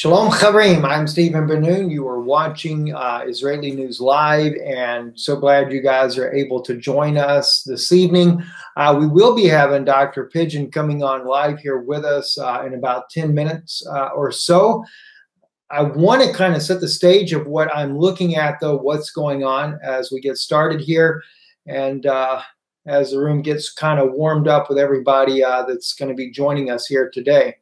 Shalom Chaverim, I'm Stephen Ben-Nun. You are watching Israeli News Live, and so glad you guys are able to join us this evening. We will be having Dr. Pigeon coming on live here with us in about 10 minutes or so. I want to kind of set the stage of what I'm looking at, though, what's going on as we get started here, and as the room gets kind of warmed up with everybody that's going to be joining us here today.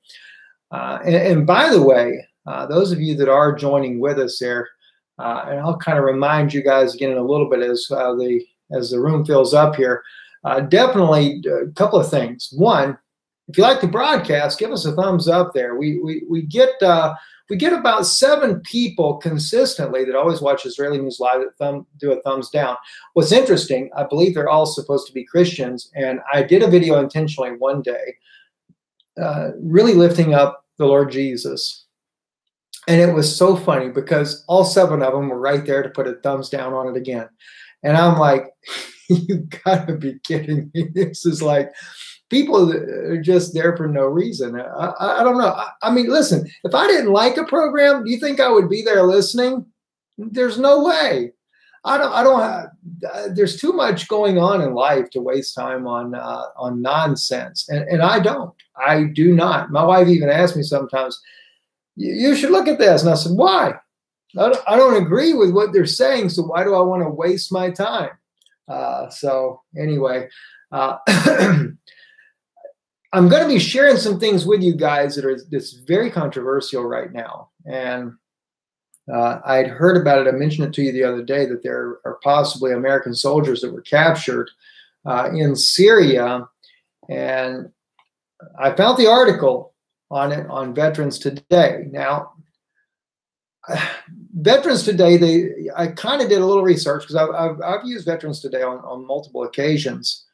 And by the way, those of you that are joining with us there, and I'll kind of remind you guys again in a little bit as the room fills up here, definitely a couple of things. One, if you like the broadcast, give us a thumbs up there. We get about 7 people consistently that always watch Israeli News Live that do a thumbs down. What's interesting, I believe they're all supposed to be Christians, and I did a video intentionally one day, really lifting up the Lord Jesus. And it was so funny because all 7 of them were right there to put a thumbs down on it again. And I'm like, you gotta be kidding me. This is like people that are just there for no reason. I don't know. I mean, listen, if I didn't like a program, do you think I would be there listening? There's no way. There's too much going on in life to waste time on nonsense. And I do not. My wife even asked me sometimes, you should look at this. And I said, why? I don't agree with what they're saying. So why do I want to waste my time? So anyway, I'm going to be sharing some things with you guys that's very controversial right now. And I'd heard about it. I mentioned it to you the other day that there are possibly American soldiers that were captured in Syria. And I found the article on it on Veterans Today. Now, Veterans Today, I kind of did a little research because I've used Veterans Today on multiple occasions.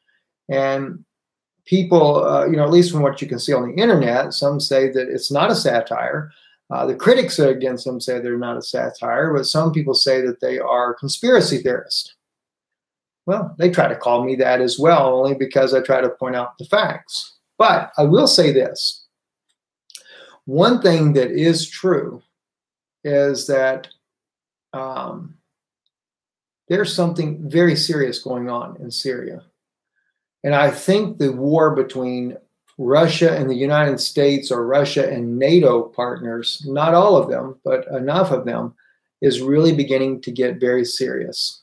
And people, at least from what you can see on the internet, some say that it's not a satire. The critics against them say they're not a satire, but some people say that they are conspiracy theorists. Well, they try to call me that as well, only because I try to point out the facts. But I will say this. One thing that is true is that there's something very serious going on in Syria. And I think the war between Russia and the United States, or Russia and NATO partners, not all of them, but enough of them, is really beginning to get very serious.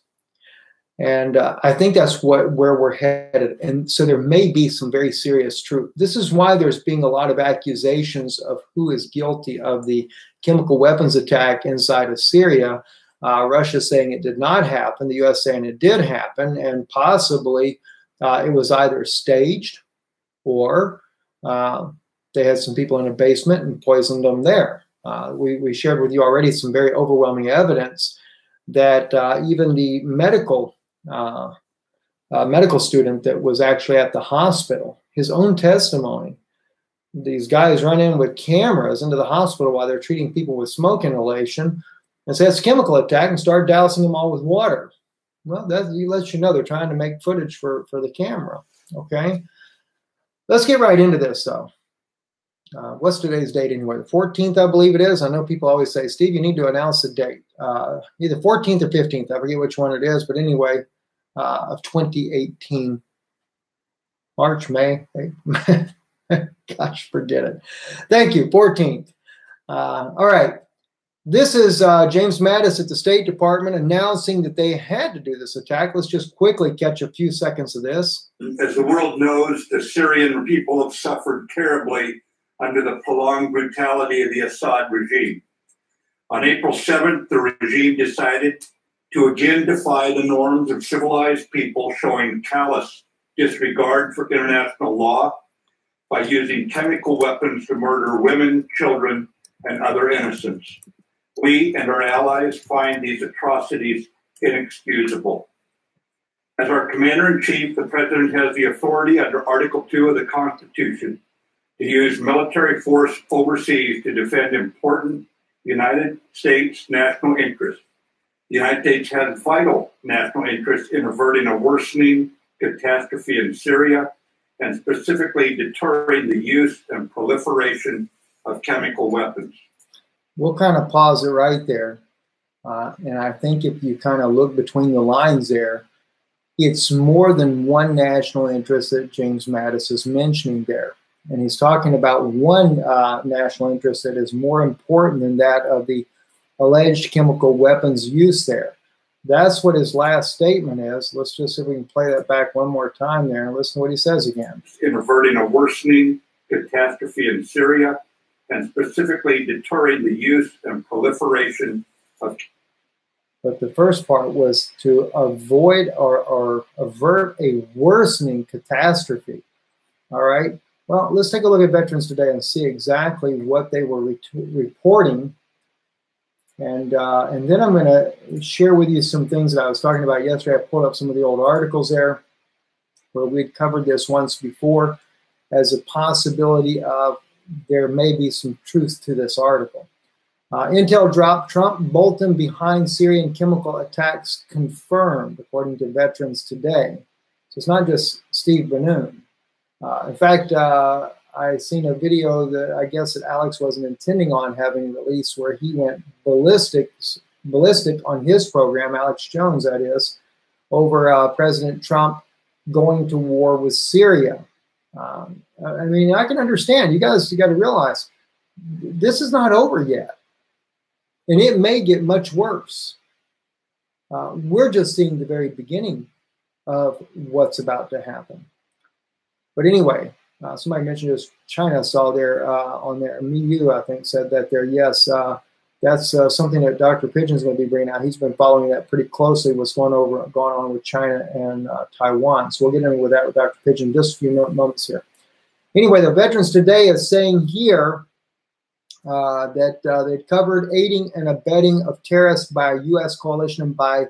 And I think that's where we're headed. And so there may be some very serious truth. This is why there's being a lot of accusations of who is guilty of the chemical weapons attack inside of Syria. Russia saying it did not happen, the U.S. saying it did happen, and possibly it was either staged or they had some people in a basement and poisoned them there. We shared with you already some very overwhelming evidence that even the medical student that was actually at the hospital, his own testimony, these guys run in with cameras into the hospital while they're treating people with smoke inhalation and say it's a chemical attack and start dousing them all with water. Well, that lets you know they're trying to make footage for the camera, okay? Let's get right into this, though. What's today's date anyway? The 14th, I believe it is. I know people always say, Steve, you need to announce the date. Either 14th or 15th. I forget which one it is. But anyway, of 2018. March, May. Gosh, forget it. Thank you. 14th. All right. This is James Mattis at the State Department announcing that they had to do this attack. Let's just quickly catch a few seconds of this. As the world knows, the Syrian people have suffered terribly under the prolonged brutality of the Assad regime. On April 7th, the regime decided to again defy the norms of civilized people, showing callous disregard for international law by using chemical weapons to murder women, children, and other innocents. We and our allies find these atrocities inexcusable. As our commander-in-chief, the president has the authority under Article 2 of the Constitution to use military force overseas to defend important United States national interests. The United States has vital national interest in averting a worsening catastrophe in Syria and specifically deterring the use and proliferation of chemical weapons. we'll kind of pause it right there. And I think if you kind of look between the lines there, it's more than one national interest that James Mattis is mentioning there. And he's talking about one national interest that is more important than that of the alleged chemical weapons use there. That's what his last statement is. Let's just see if we can play that back one more time there and listen to what he says again. In averting a worsening catastrophe in Syria, and specifically deterring the use and proliferation of. But the first part was to avoid or avert a worsening catastrophe. All right. Well, let's take a look at Veterans Today and see exactly what they were reporting. And then I'm going to share with you some things that I was talking about yesterday. I pulled up some of the old articles there where we'd covered this once before as a possibility of there may be some truth to this article. Intel dropped Trump, Bolton behind Syrian chemical attacks confirmed, according to Veterans Today. So it's not just Steve Bannon. In fact, I seen a video that I guess that Alex wasn't intending on having released where he went ballistic on his program, Alex Jones that is, over President Trump going to war with Syria. I mean, I can understand. You got to realize this is not over yet. And it may get much worse. We're just seeing the very beginning of what's about to happen. But anyway, somebody mentioned this. China saw there on their Miyu, I think, said that there, yes, that's something that Dr. Pigeon's going to be bringing out. He's been following that pretty closely, what's going on with China and Taiwan. So we'll get into that with Dr. Pigeon in just a few moments here. Anyway, the Veterans Today is saying here that they'd covered aiding and abetting of terrorists by a U.S. coalition and by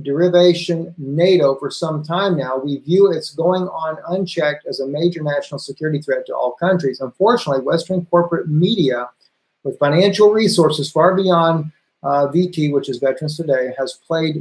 derivation NATO for some time now. We view its going on unchecked as a major national security threat to all countries. Unfortunately, Western corporate media with financial resources far beyond VT, which is Veterans Today, has played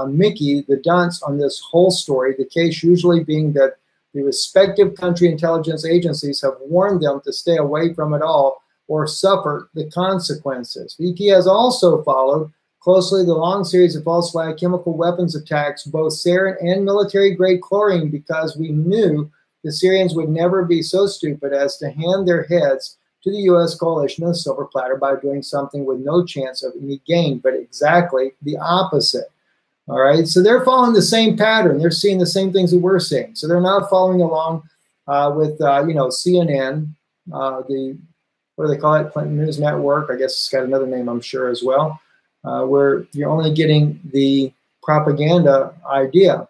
Mickey the dunce on this whole story, the case usually being that the respective country intelligence agencies have warned them to stay away from it all or suffer the consequences. VT has also followed closely the long series of false flag chemical weapons attacks, both sarin and military-grade chlorine, because we knew the Syrians would never be so stupid as to hand their heads to the U.S. coalition on a silver platter by doing something with no chance of any gain, but exactly the opposite. All right, so they're following the same pattern. They're seeing the same things that we're seeing. So they're not following along with, CNN, what do they call it? Clinton News Network. I guess it's got another name, I'm sure, as well, where you're only getting the propaganda idea.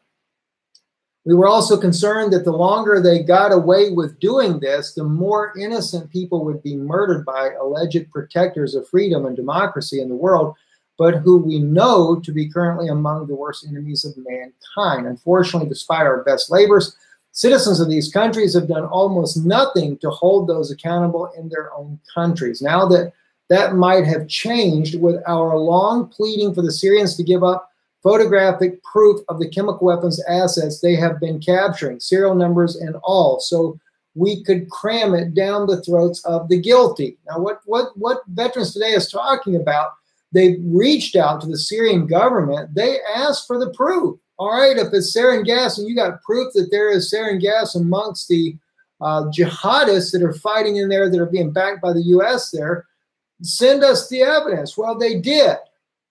We were also concerned that the longer they got away with doing this, the more innocent people would be murdered by alleged protectors of freedom and democracy in the world, but who we know to be currently among the worst enemies of mankind. Unfortunately, despite our best labors, citizens of these countries have done almost nothing to hold those accountable in their own countries. Now that might have changed with our long pleading for the Syrians to give up photographic proof of the chemical weapons assets they have been capturing, serial numbers and all, so we could cram it down the throats of the guilty. Now, what Veterans Today is talking about, they reached out to the Syrian government. They asked for the proof. All right, if it's sarin gas and you got proof that there is sarin gas amongst the jihadists that are fighting in there that are being backed by the U.S. there, send us the evidence. Well, they did.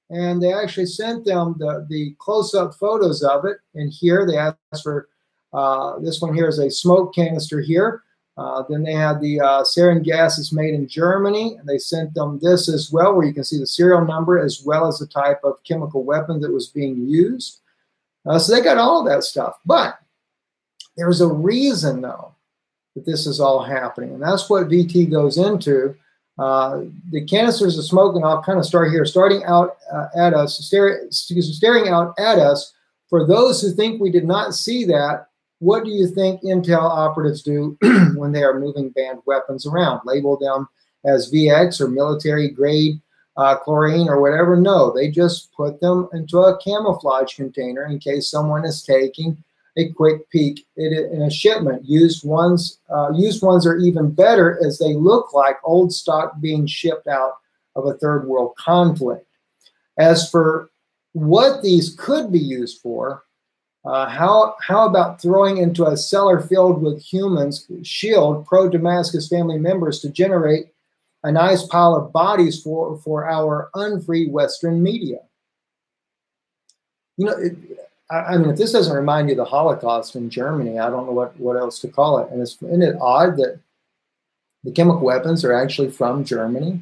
And they actually sent them the close-up photos of it. And here they asked for, this one here is a smoke canister here. Then they had the sarin gas is made in Germany. And they sent them this as well, where you can see the serial number as well as the type of chemical weapon that was being used. So they got all of that stuff. But there's a reason, though, that this is all happening. And that's what VT goes into. The canisters of smoke, and I'll kind of start here, staring out at us. For those who think we did not see that, what do you think Intel operatives do when they are moving banned weapons around? Label them as VX or military grade chlorine or whatever? No, they just put them into a camouflage container in case someone is taking a quick peek in a shipment. Used ones are even better, as they look like old stock being shipped out of a third world conflict. As for what these could be used for, how about throwing into a cellar filled with humans, shield pro-Damascus family members to generate a nice pile of bodies for our unfree Western media? You know, I mean, if this doesn't remind you of the Holocaust in Germany, I don't know what else to call it. And isn't it odd that the chemical weapons are actually from Germany?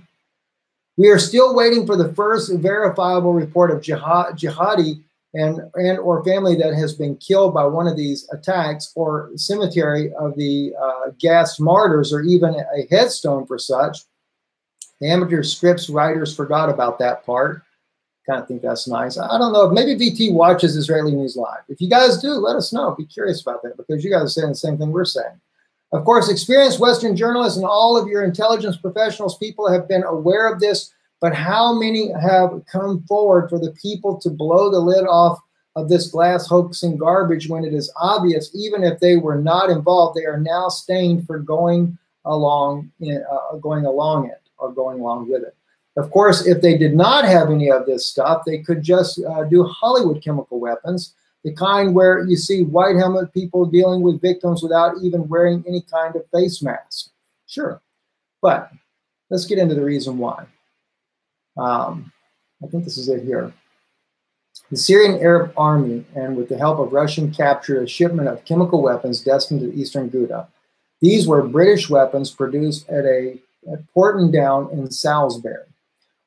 We are still waiting for the first verifiable report of jihadi and or family that has been killed by one of these attacks, or cemetery of the gassed martyrs, or even a headstone for such. The amateur scripts writers forgot about that part. Kind of think that's nice. I don't know. Maybe VT watches Israeli News Live. If you guys do, let us know. Be curious about that, because you guys are saying the same thing we're saying. Of course, experienced Western journalists and all of your intelligence professionals, people have been aware of this, but how many have come forward for the people to blow the lid off of this glass hoax and garbage when it is obvious, even if they were not involved, they are now stained for going along with it. Of course, if they did not have any of this stuff, they could just do Hollywood chemical weapons, the kind where you see white helmet people dealing with victims without even wearing any kind of face mask. Sure, but let's get into the reason why. I think this is it here. The Syrian Arab army, and with the help of Russian, captured a shipment of chemical weapons destined to Eastern Ghouta. These were British weapons produced at Portendown in Salisbury.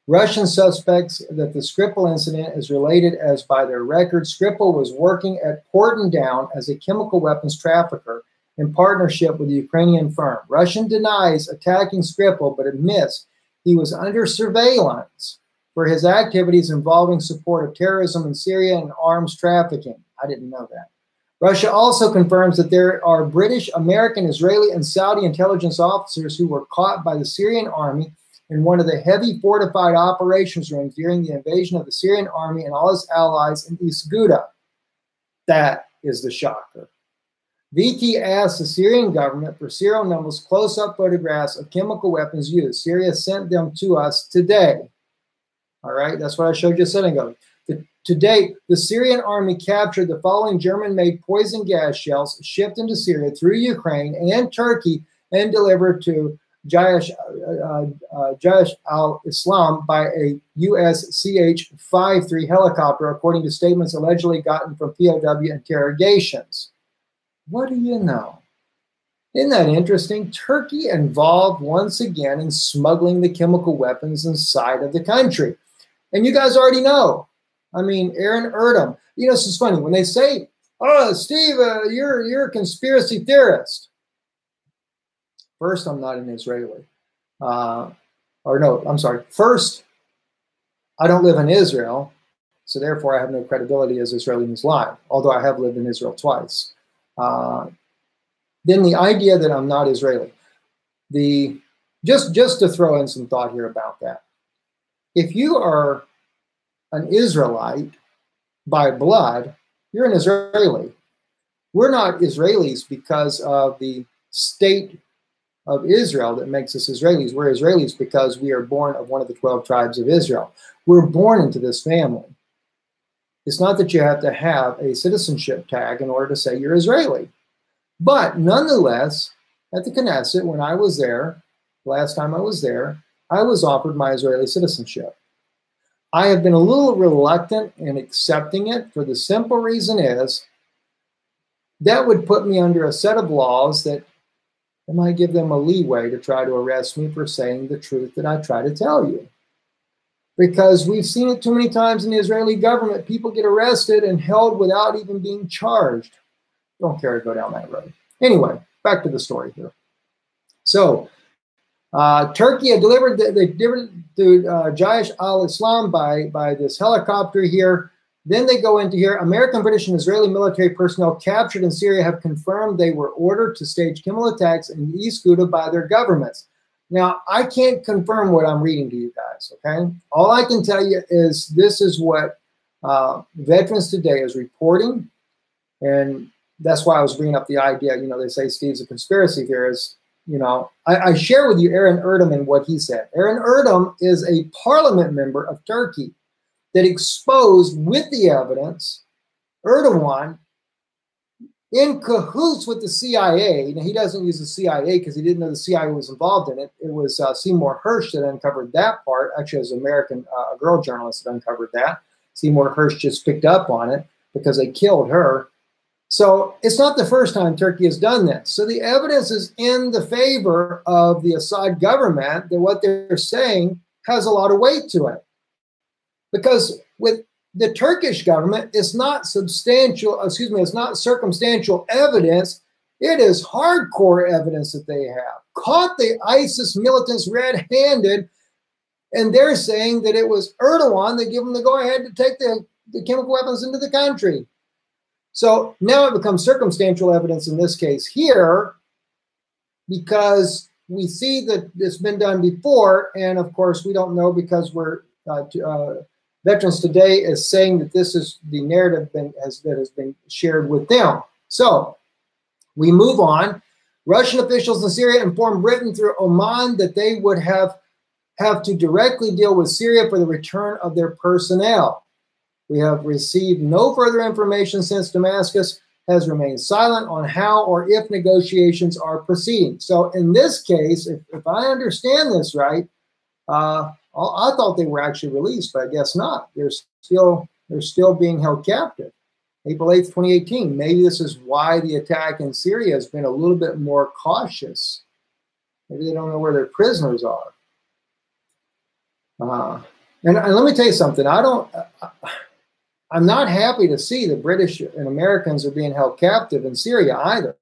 Russian suspects that the Skripal incident is related, as by their record, Skripal was working at Portendown as a chemical weapons trafficker in partnership with the Ukrainian firm. Russian denies attacking Skripal, but admits he was under surveillance for his activities involving support of terrorism in Syria and arms trafficking. I didn't know that. Russia also confirms that there are British, American, Israeli, and Saudi intelligence officers who were caught by the Syrian army in one of the heavy fortified operations rooms during the invasion of the Syrian army and all its allies in East Ghouta. That is the shocker. VT asked the Syrian government for serial numbers, close-up photographs of chemical weapons used. Syria sent them to us today. All right, that's what I showed you a second ago. To date, the Syrian army captured the following German-made poison gas shells shipped into Syria through Ukraine and Turkey and delivered to Jaish al-Islam by a US CH-53 helicopter, according to statements allegedly gotten from POW interrogations. What do you know? Isn't that interesting? Turkey involved once again in smuggling the chemical weapons inside of the country. And you guys already know. I mean, Aaron Erdem. You know, this is funny. When they say, oh, Steve, you're a conspiracy theorist. First, I'm not an Israeli. First, I don't live in Israel, so therefore I have no credibility as Israeli News Live, although I have lived in Israel twice. Then the idea that I'm not Israeli. Just to throw in some thought here about that. If you are an Israelite by blood, you're an Israeli. We're not Israelis because of the state of Israel that makes us Israelis. We're Israelis because we are born of one of the 12 tribes of Israel. We're born into this family. It's not that you have to have a citizenship tag in order to say you're Israeli. But nonetheless, at the Knesset, when I was there, last time I was there, I was offered my Israeli citizenship. I have been a little reluctant in accepting it for the simple reason is that would put me under a set of laws that might give them a leeway to try to arrest me for saying the truth that I try to tell you. Because we've seen it too many times in the Israeli government. People get arrested and held without even being charged. Don't care to go down that road. Anyway, back to the story here. So, Turkey had delivered to Jaish al-Islam by this helicopter here. Then they go into here. American, British, and Israeli military personnel captured in Syria have confirmed they were ordered to stage chemical attacks in East Ghouta by their governments. Now, I can't confirm what I'm reading to you guys, okay? All I can tell you is this is what Veterans Today is reporting, and that's why I was bringing up the idea, you know, they say Steve's a conspiracy theorist. You know, I share with you Aaron Erdem and what he said. Aaron Erdem is a parliament member of Turkey that exposed with the evidence Erdogan in cahoots with the CIA. Now, he doesn't use the CIA because he didn't know the CIA was involved in it. It was Seymour Hersh that uncovered that part. Actually, it was an American girl journalist that uncovered that. Seymour Hersh just picked up on it because they killed her. So it's not the first time Turkey has done this. So the evidence is in the favor of the Assad government that what they're saying has a lot of weight to it. Because with the Turkish government, it's not it's not circumstantial evidence. It is hardcore evidence that they have. Caught the ISIS militants red-handed, and they're saying that it was Erdogan that gave them the go-ahead to take the chemical weapons into the country. So now it becomes circumstantial evidence in this case here, because we see that it's been done before, and of course we don't know because we're Veterans Today is saying that this is the narrative that has been shared with them. So we move on. Russian officials in Syria informed Britain through Oman that they would have to directly deal with Syria for the return of their personnel. We have received no further information since Damascus has remained silent on how or if negotiations are proceeding. So in this case, if I understand this right, I thought they were actually released, but I guess not. They're still being held captive. April 8th, 2018. Maybe this is why the attack in Syria has been a little bit more cautious. Maybe they don't know where their prisoners are. And let me tell you something. I'm not happy to see the British and Americans are being held captive in Syria either.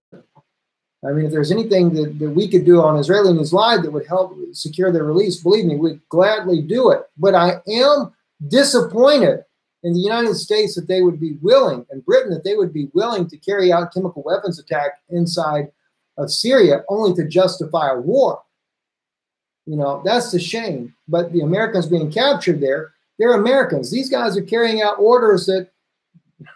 I mean, if there's anything that we could do on Israeli News Live that would help secure their release, believe me, we'd gladly do it. But I am disappointed in the United States that they would be willing, and Britain that they would be willing to carry out chemical weapons attack inside of Syria only to justify a war. You know, that's the shame. But the Americans being captured there, they're Americans. These guys are carrying out orders that,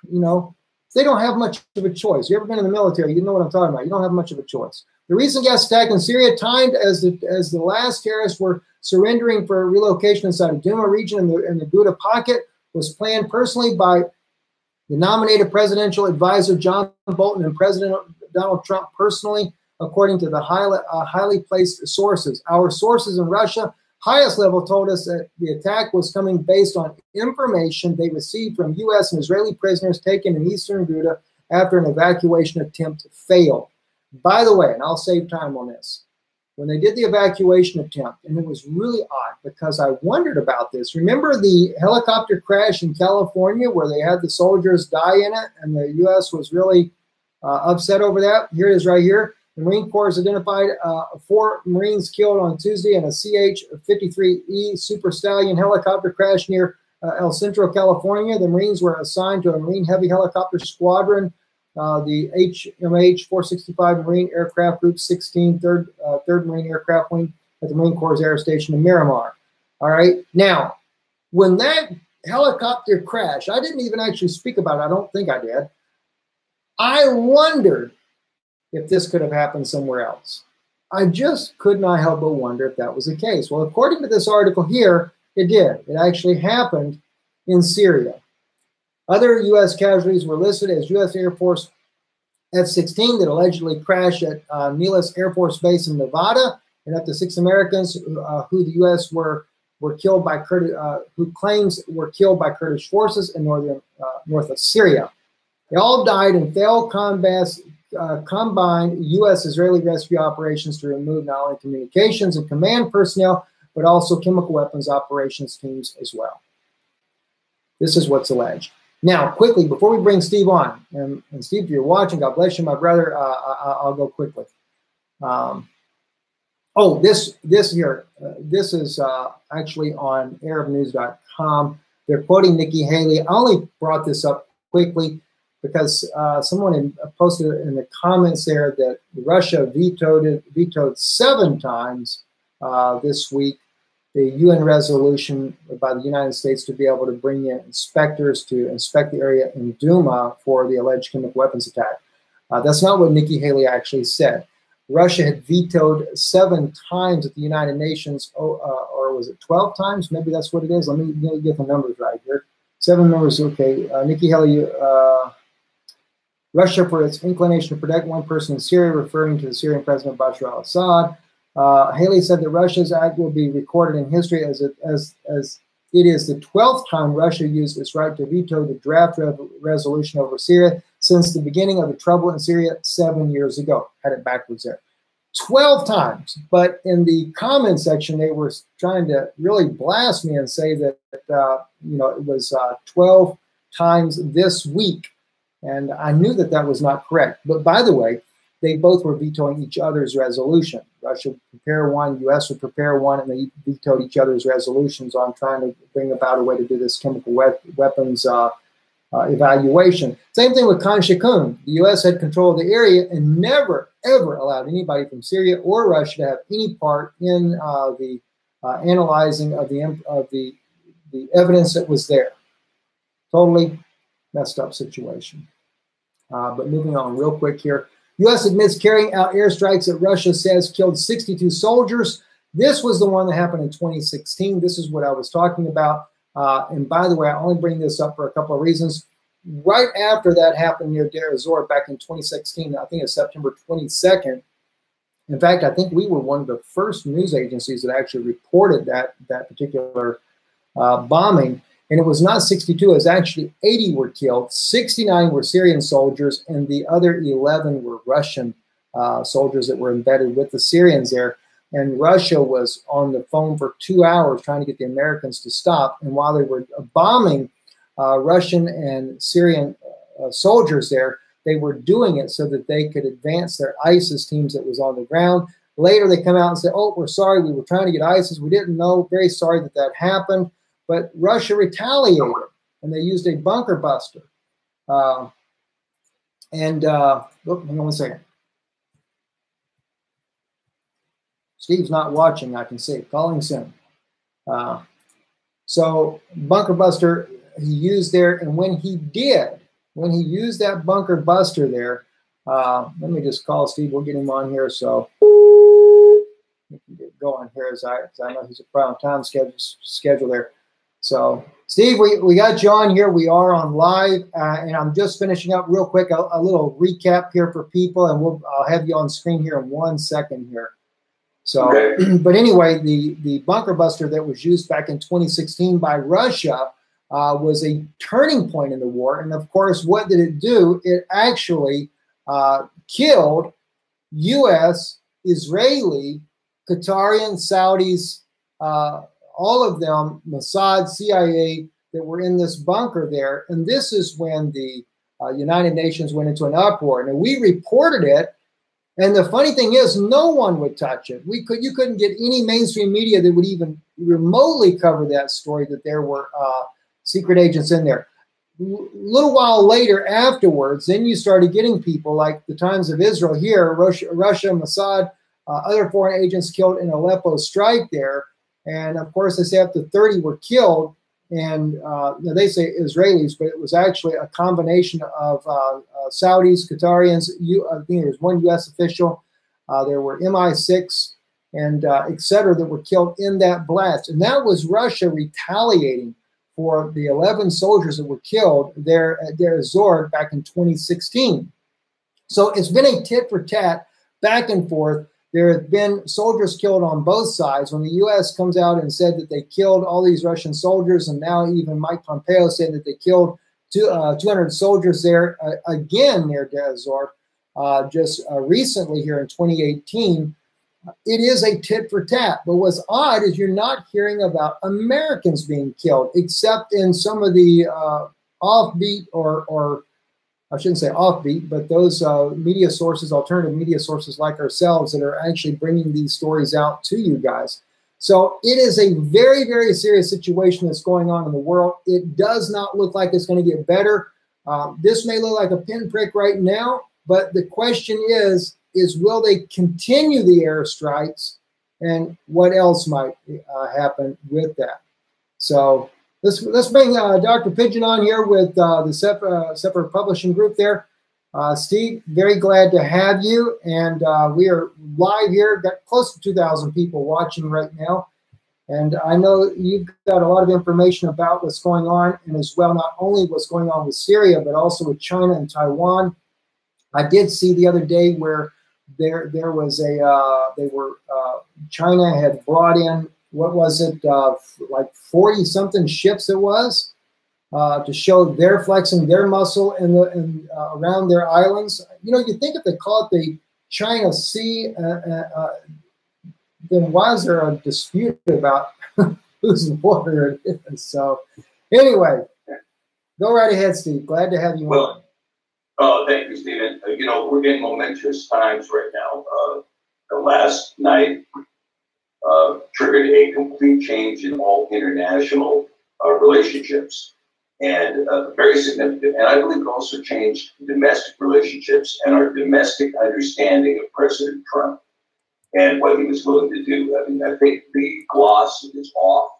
you know, they don't have much of a choice. You ever been in the military, you know what I'm talking about. You don't have much of a choice. The recent gas attack in Syria, timed as the last terrorists were surrendering for relocation inside of Douma region in the Ghouta pocket, was planned personally by the nominated presidential advisor John Bolton and President Donald Trump personally, according to the highly placed sources. Our sources in Russia, highest level, told us that the attack was coming based on information they received from U.S. and Israeli prisoners taken in eastern Ghouta after an evacuation attempt failed. By the way, and I'll save time on this, when they did the evacuation attempt, and it was really odd because I wondered about this. Remember the helicopter crash in California where they had the soldiers die in it, and the U.S. was really upset over that? Here it is right here. The Marine Corps has identified 4 Marines killed on Tuesday in a CH-53E Super Stallion helicopter crash near El Centro, California. The Marines were assigned to a Marine Heavy Helicopter Squadron, the HMH-465 Marine Aircraft Group 16, 3rd Marine Aircraft Wing at the Marine Corps Air Station in Miramar. All right. Now, when that helicopter crashed, I didn't even actually speak about it. I don't think I did. I wondered if this could have happened somewhere else. I just could not help but wonder if that was the case. Well, according to this article here, it did. It actually happened in Syria. Other U.S. casualties were listed as U.S. Air Force F-16 that allegedly crashed at Nelis Air Force Base in Nevada, and up to 6 Americans who the U.S. were killed by who claims were killed by Kurdish forces in north of Syria. They all died in failed combined U.S.-Israeli rescue operations to remove not only communications and command personnel, but also chemical weapons operations teams as well. This is what's alleged. Now, quickly, before we bring Steve on, and Steve, if you're watching, God bless you, my brother, I'll go quickly. This is actually on ArabNews.com. They're quoting Nikki Haley. I only brought this up quickly because someone had posted in the comments there that Russia vetoed 7 times this week the UN resolution by the United States to be able to bring in inspectors to inspect the area in Douma for the alleged chemical weapons attack. That's not what Nikki Haley actually said. Russia had vetoed 7 times at the United Nations, or was it 12 times? Maybe that's what it is. Let me get the numbers right here. 7 members, okay. Nikki Haley, Russia for its inclination to protect one person in Syria, referring to the Syrian President Bashar al-Assad. Haley said that Russia's act will be recorded in history as it is the 12th time Russia used its right to veto the draft resolution over Syria since the beginning of the trouble in Syria 7 years ago. Had it backwards there. 12 times. But in the comment section, they were trying to really blast me and say that, it was 12 times this week. And I knew that that was not correct. But by the way, they both were vetoing each other's resolution. Russia would prepare one, U.S. would prepare one, and they vetoed each other's resolutions on trying to bring about a way to do this chemical weapons evaluation. Same thing with Khan Shaykhun. The U.S. had control of the area and never, ever allowed anybody from Syria or Russia to have any part in the analyzing of the evidence that was there. Totally messed up situation. But moving on real quick here. U.S. admits carrying out airstrikes that Russia says killed 62 soldiers. This was the one that happened in 2016. This is what I was talking about. And by the way, I only bring this up for a couple of reasons. Right after that happened near Deir ez-Zor back in 2016, I think it's September 22nd. In fact, I think we were one of the first news agencies that actually reported that particular bombing. And it was not 62, it was actually 80 were killed, 69 were Syrian soldiers, and the other 11 were Russian soldiers that were embedded with the Syrians there. And Russia was on the phone for 2 hours trying to get the Americans to stop. And while they were bombing Russian and Syrian soldiers there, they were doing it so that they could advance their ISIS teams that was on the ground. Later, they come out and say, oh, we're sorry, we were trying to get ISIS. We didn't know, very sorry that that happened. But Russia retaliated, and they used a bunker buster. Hang on one second. Steve's not watching, I can see. Calling soon. So bunker buster he used there, and when he used that bunker buster there, let me just call Steve. We'll get him on here. So we can get going here as I know he's a prime time schedule there. So, Steve, we got you on here. We are on live, and I'm just finishing up real quick a little recap here for people, and I'll have you on screen here in 1 second here. So, okay. But anyway, the bunker buster that was used back in 2016 by Russia was a turning point in the war, and of course, what did it do? It actually killed U.S., Israeli, Qatarian, Saudis, all of them, Mossad, CIA, that were in this bunker there. And this is when the United Nations went into an uproar. And we reported it. And the funny thing is, no one would touch it. You couldn't get any mainstream media that would even remotely cover that story, that there were secret agents in there. A little while later afterwards, then you started getting people like the Times of Israel here, Russia, Mossad, other foreign agents killed in Aleppo strike there. And of course, they say up to 30 were killed, and they say Israelis, but it was actually a combination of Saudis, Qatarians. I think there was one U.S. official. There were MI6 and et cetera that were killed in that blast. And that was Russia retaliating for the 11 soldiers that were killed there at Deir ez-Zor back in 2016. So it's been a tit for tat, back and forth. There have been soldiers killed on both sides. When the U.S. comes out and said that they killed all these Russian soldiers, and now even Mike Pompeo said that they killed 200 soldiers there again near Deir ez-Zor just recently here in 2018, it is a tit for tat. But what's odd is you're not hearing about Americans being killed, except in some of the offbeat or I shouldn't say offbeat, but those media sources, alternative media sources like ourselves that are actually bringing these stories out to you guys. So it is a very, very serious situation that's going on in the world. It does not look like it's going to get better. This may look like a pinprick right now, but the question is will they continue the airstrikes, and what else might happen with that? So let's bring Dr. Pigeon on here with the Separate Publishing Group there. Steve, very glad to have you. And we are live here, got close to 2,000 people watching right now. And I know you've got a lot of information about what's going on, and as well, not only what's going on with Syria, but also with China and Taiwan. I did see the other day where there was China had brought in, what was it, like 40 something ships it was, to show they're flexing their muscle in around their islands. You know, you think if they call it the China Sea, then why is there a dispute about whose water it is? So anyway, go right ahead, Steve. Glad to have you on. Thank you, Stephen. You know, we're in momentous times right now. The last night triggered a complete change in all international relationships, and very significant. And I believe it also changed domestic relationships and our domestic understanding of President Trump and what he was willing to do. I mean, I think the gloss is off.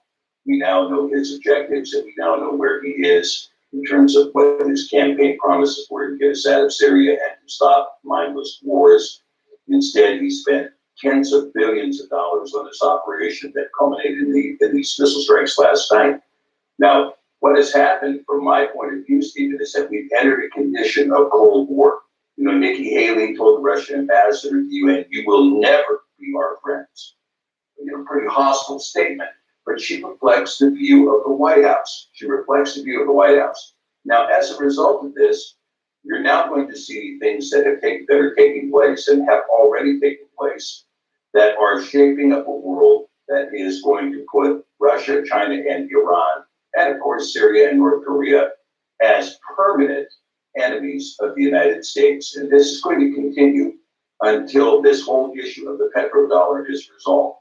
We now know his objectives, and we now know where he is in terms of what his campaign promises were to get us out of Syria and to stop mindless wars. Instead, he spent tens of billions of dollars on this operation that culminated in these missile strikes last night. Now, what has happened, from my point of view, Stephen, is that we've entered a condition of Cold War. You know, Nikki Haley told the Russian ambassador to the UN, "You will never be our friends." You know, pretty hostile statement, but she reflects the view of the White House. She reflects the view of the White House. Now, as a result of this, you're now going to see things that are taking place and have already taken place that are shaping up a world that is going to put Russia, China, and Iran, and of course Syria and North Korea, as permanent enemies of the United States. And this is going to continue until this whole issue of the petrodollar is resolved.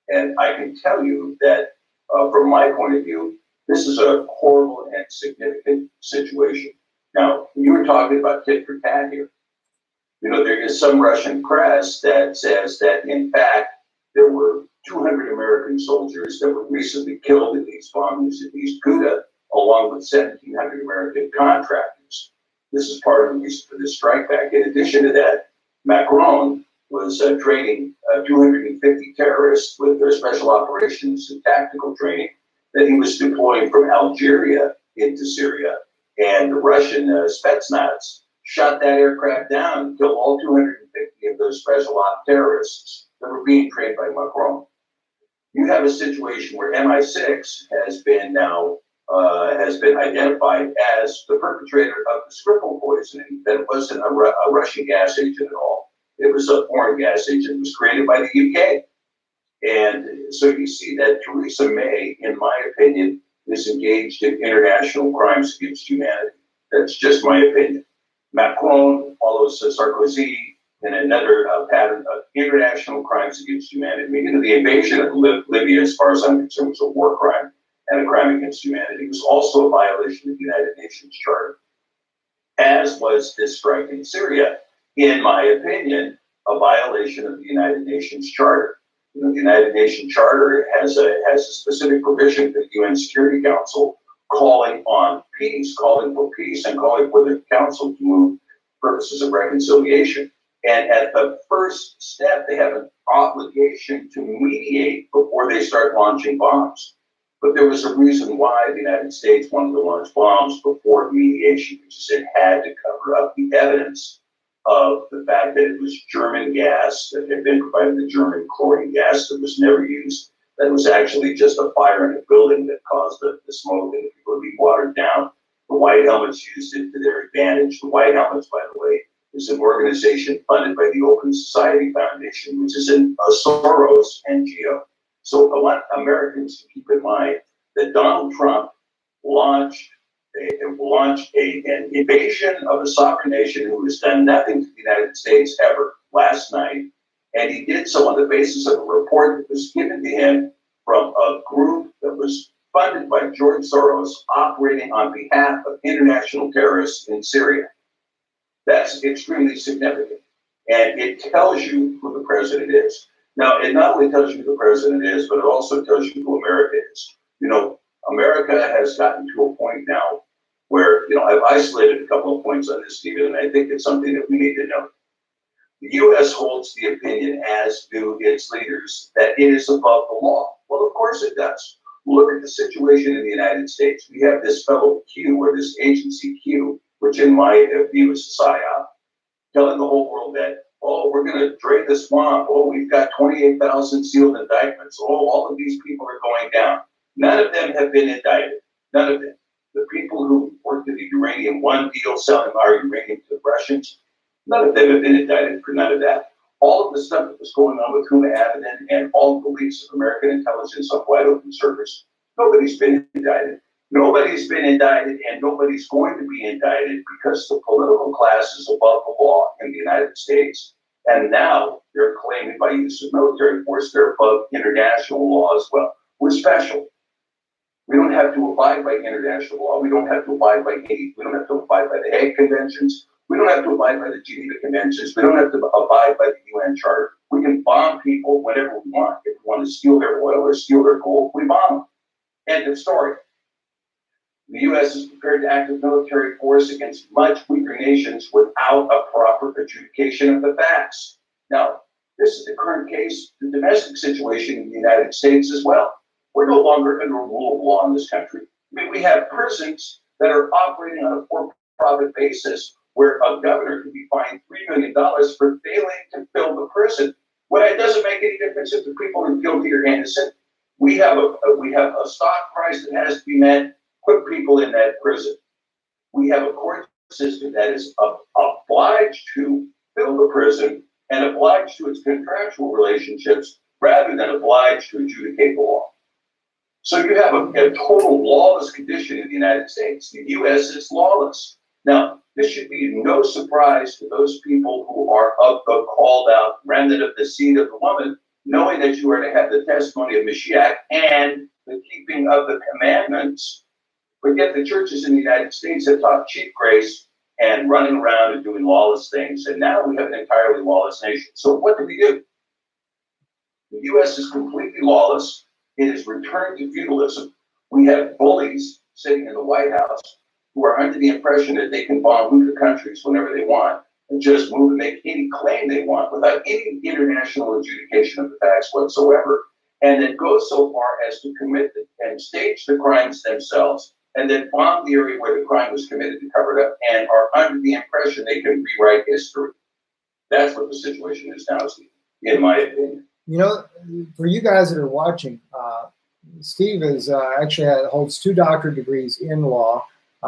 And I can tell you that from my point of view, this is a horrible and significant situation. Now, you were talking about tit for tat here. You know, there is some Russian press that says that, in fact, there were 200 American soldiers that were recently killed in these bombings in East Ghouta, along with 1,700 American contractors. This is part of the reason for this strike back. In addition to that, Macron was training 250 terrorists with their special operations and tactical training that he was deploying from Algeria into Syria. And the Russian Spetsnaz shot that aircraft down and killed all 250 of those special op terrorists that were being trained by Macron. You have a situation where MI6 has been identified as the perpetrator of the Skripal poisoning, that it wasn't a Russian gas agent at all. It was a foreign gas agent. It was created by the UK. And so you see that Theresa May, in my opinion, is engaged in international crimes against humanity. That's just my opinion. Macron follows Sarkozy in another pattern of international crimes against humanity. I mean, you know, the invasion of Libya, as far as I'm concerned, was a war crime and a crime against humanity. It was also a violation of the United Nations Charter, as was this strike in Syria, in my opinion, a violation of the United Nations Charter. You know, the United Nations Charter has a specific provision for the UN Security Council calling on peace, calling for peace, and calling for the Council to move purposes of reconciliation. And at the first step, they have an obligation to mediate before they start launching bombs. But there was a reason why the United States wanted to launch bombs before mediation, which is it had to cover up the evidence of the fact that it was German gas that had been provided, the German chlorine gas that was never used, that was actually just a fire in a building that caused the smoke and people would be watered down. The White Helmets used it to their advantage. The White Helmets, by the way, is an organization funded by the Open Society Foundation, which is a Soros NGO. So I want Americans to keep in mind that Donald Trump launched an invasion of a sovereign nation who has done nothing to the United States ever last night. And he did so on the basis of a report that was given to him from a group that was funded by George Soros, operating on behalf of international terrorists in Syria. That's extremely significant. And it tells you who the president is. Now, it not only tells you who the president is, but it also tells you who America is. You know, America has gotten to a point now where, I've isolated a couple of points on this, Stephen, and I think it's something that we need to know. The U.S. holds the opinion, as do its leaders, that it is above the law. Well, of course it does. Look at the situation in the United States. We have this fellow Q, or this agency Q, which in my view is a PSYOP, telling the whole world that, oh, we're going to drain the swamp. Oh, we've got 28,000 sealed indictments. Oh, all of these people are going down. None of them have been indicted. None of them. The people who worked at the Uranium One deal selling our uranium to the Russians, none of them have been indicted for none of that. All of the stuff that was going on with Huma Abedin and all the leaks of American intelligence on wide open servers, nobody's been indicted. Nobody's been indicted, and nobody's going to be indicted because the political class is above the law in the United States. And now they're claiming by use of military force they're above international law as well. We're special. We don't have to abide by international law. We don't have to abide by we don't have to abide by the Hague Conventions. We don't have to abide by the Geneva Conventions. We don't have to abide by the UN Charter. We can bomb people whenever we want. If we want to steal their oil or steal their gold, we bomb them. End of story. The U.S. is prepared to act with military force against much weaker nations without a proper adjudication of the facts. Now, this is the current case, the domestic situation in the United States as well. We're no longer under rule of law in this country. I mean, we have prisons that are operating on a for-profit basis where a governor can be fined $3 million for failing to fill the prison. Well, it doesn't make any difference if the people are guilty or innocent. We have a stock price that has to be met. Put people in that prison. We have a court system that is obliged to fill the prison and obliged to its contractual relationships rather than obliged to adjudicate the law. So you have a total lawless condition in the United States. The U.S. is lawless. Now, this should be no surprise to those people who are of the called out remnant of the seed of the woman, knowing that you are to have the testimony of Mashiach and the keeping of the commandments. But yet the churches in the United States have taught cheap grace and running around and doing lawless things. And now we have an entirely lawless nation. So what do we do? The U.S. is completely lawless. It has returned to feudalism. We have bullies sitting in the White House who are under the impression that they can bomb weaker countries whenever they want and just move and make any claim they want without any international adjudication of the facts whatsoever. And then go so far as to commit and stage the crimes themselves and then bomb the area where the crime was committed to cover it up and are under the impression they can rewrite history. That's what the situation is now, Steve, in my opinion. You know, for you guys that are watching, Steve is actually holds 2 doctorate degrees in law.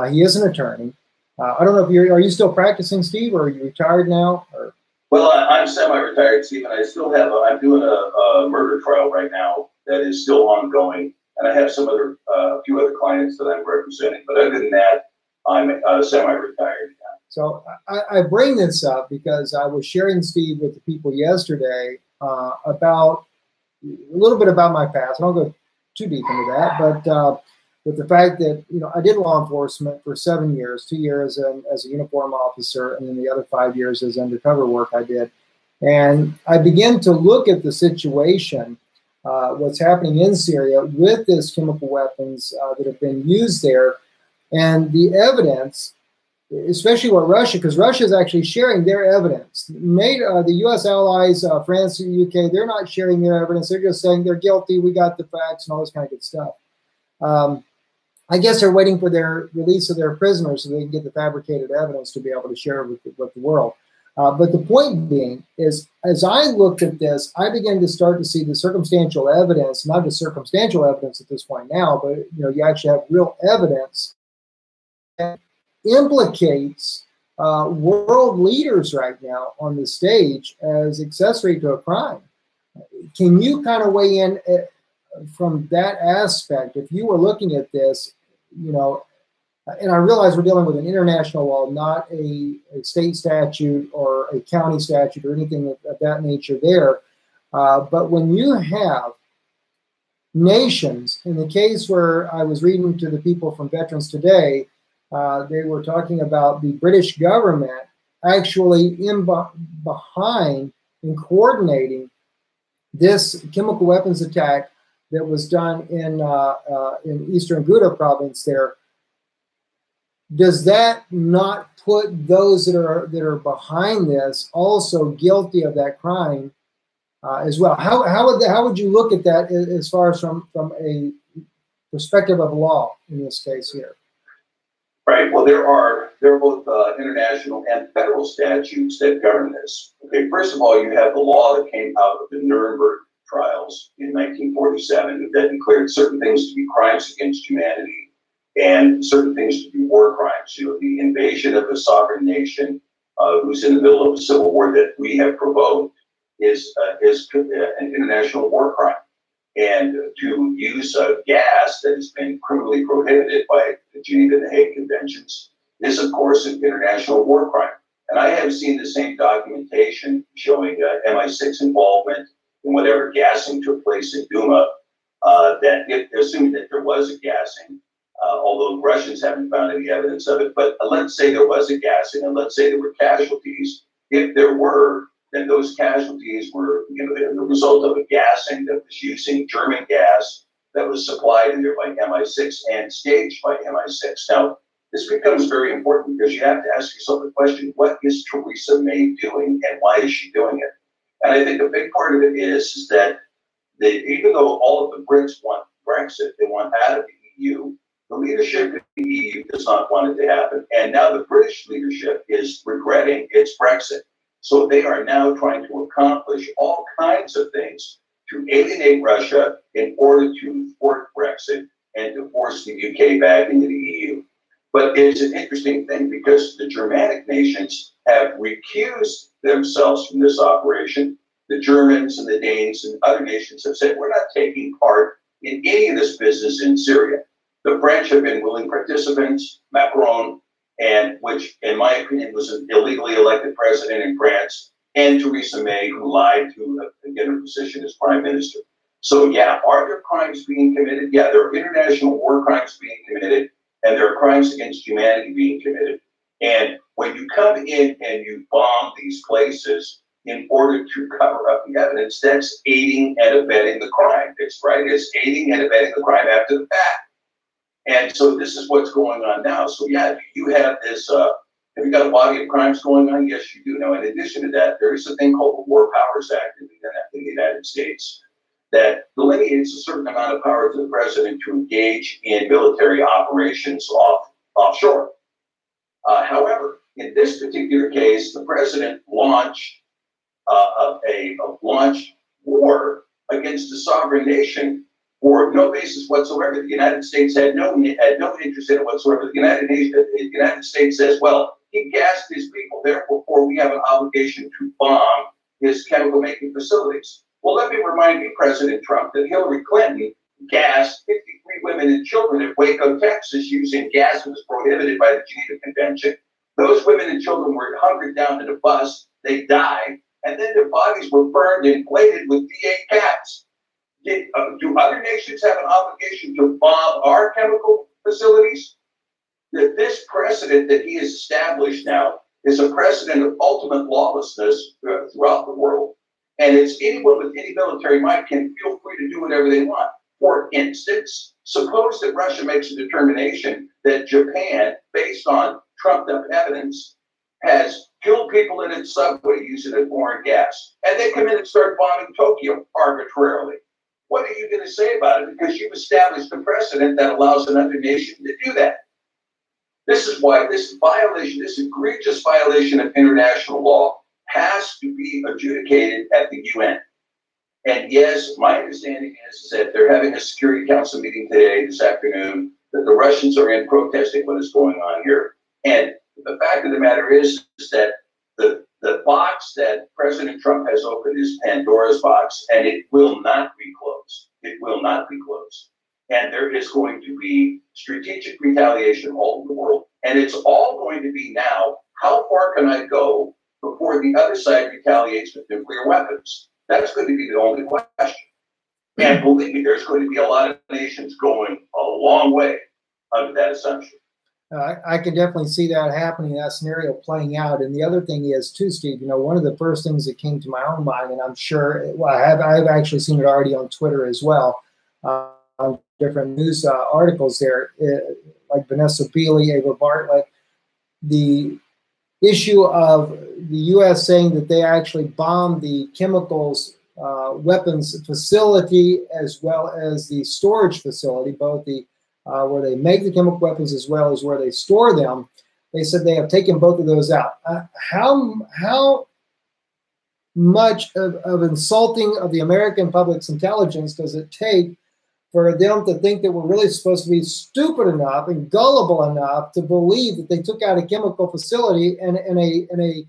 He is an attorney. I don't know if are you still practicing, Steve, or are you retired now? Or? Well, I'm semi-retired, Steve, and I still have, I'm doing a murder trial right now that is still ongoing. And I have a few other clients that I'm representing. But other than that, I'm semi-retired now. So I bring this up because I was sharing, Steve, with the people yesterday about a little bit about my past. I don't go too deep into that, but with the fact that, I did law enforcement for 7 years, 2 years as a uniform officer, and then the other 5 years as undercover work I did. And I began to look at the situation, what's happening in Syria with this chemical weapons that have been used there, and the evidence, especially what Russia, because Russia is actually sharing their evidence. The U.S. allies, France, the UK, they're not sharing their evidence. They're just saying they're guilty, we got the facts, and all this kind of good stuff. I guess they're waiting for their release of their prisoners so they can get the fabricated evidence to be able to share with the world. But the point being is, as I looked at this, I began to start to see the circumstantial evidence, not just circumstantial evidence at this point now, but you actually have real evidence that implicates world leaders right now on the stage as accessory to a crime. Can you kind of weigh in from that aspect? If you were looking at this, and I realize we're dealing with an international law, not a state statute or a county statute or anything of that nature there. But when you have nations, in the case where I was reading to the people from Veterans Today, they were talking about the British government actually behind in coordinating this chemical weapons attack that was done in Eastern Ghouta province there. does that not put those that are behind this also guilty of that crime as well? How would you look at that as far as from a perspective of law in this case here? Right. Well, there are both international and federal statutes that govern this. Okay. First of all, you have the law that came out of the Nuremberg trials in 1947 that declared certain things to be crimes against humanity and certain things to be war crimes. You know, the invasion of a sovereign nation who's in the middle of a civil war that we have provoked is an international war crime. And to use gas that has been criminally prohibited by the Geneva and the Hague Conventions is, of course, an international war crime. And I have seen the same documentation showing MI6 involvement in whatever gassing took place in Duma, assuming that there was a gassing, although Russians haven't found any evidence of it. But let's say there was a gassing, and let's say there were casualties. If there were, then those casualties were, the result of a gassing that was using German gas that was supplied in there by MI6 and staged by MI6. Now, this becomes very important because you have to ask yourself the question, what is Theresa May doing and why is she doing it? And I think a big part of it is that even though all of the Brits want Brexit, they want out of the EU, the leadership of the EU does not want it to happen. And now the British leadership is regretting its Brexit. So they are now trying to accomplish all kinds of things to alienate Russia in order to thwart Brexit and to force the UK back into the EU. But it's an interesting thing because the Germanic nations have recused themselves from this operation. The Germans and the Danes and other nations have said, we're not taking part in any of this business in Syria. The French have been willing participants, Macron, and which, in my opinion, was an illegally elected president in France, and Theresa May, who lied to get her position as prime minister. So, yeah, are there crimes being committed? Yeah, there are international war crimes being committed, and there are crimes against humanity being committed. And when you come in and you bomb these places in order to cover up the evidence, that's aiding and abetting the crime. It's right. It's aiding and abetting the crime after the fact. And so this is what's going on now. So yeah, you have this, have you got a body of crimes going on? Yes, you do. Now, in addition to that, there is a thing called the War Powers Act in the United States that delineates a certain amount of power to the president to engage in military operations offshore. However, in this particular case, the president launched a war against a sovereign nation for no basis whatsoever. The United States had no interest in it whatsoever. The United States says, well, he gassed his people, therefore we have an obligation to bomb his chemical making facilities. Well, let me remind you, President Trump, that Hillary Clinton gassed 53 women and children in Waco, Texas, using gas that was prohibited by the Geneva Convention. Those women and children were hunkered down in a bus. They died, and then their bodies were burned and inflated with D8 caps. Do other nations have an obligation to bomb our chemical facilities? That this precedent that he has established now is a precedent of ultimate lawlessness throughout the world. And it's anyone with any military might can feel free to do whatever they want. For instance, suppose that Russia makes a determination that Japan, based on trumped-up evidence, has killed people in its subway using a foreign gas, and they come in and start bombing Tokyo arbitrarily. What are you going to say about it? Because you've established a precedent that allows another nation to do that. This is why this violation, this egregious violation of international law, has to be adjudicated at the UN. And yes, my understanding is that they're having a Security Council meeting today, this afternoon, that the Russians are in protesting what is going on here. And the fact of the matter is that the box that President Trump has opened is Pandora's box, and it will not be closed. It will not be closed. And there is going to be strategic retaliation all over the world. And it's all going to be now, how far can I go before the other side retaliates with nuclear weapons? That's going to be the only question. And believe me, there's going to be a lot of nations going a long way under that assumption. I can definitely see that happening, that scenario playing out. And the other thing is, too, Steve, one of the first things that came to my own mind, and I'm sure, I've actually seen it already on Twitter as well, on different news articles there, like Vanessa Beeley, Ava Bartlett, the issue of the U.S. saying that they actually bombed the chemicals weapons facility as well as the storage facility, both the where they make the chemical weapons as well as where they store them. They said they have taken both of those out. How much of insulting of the American public's intelligence does it take for them to think that we're really supposed to be stupid enough and gullible enough to believe that they took out a chemical facility in a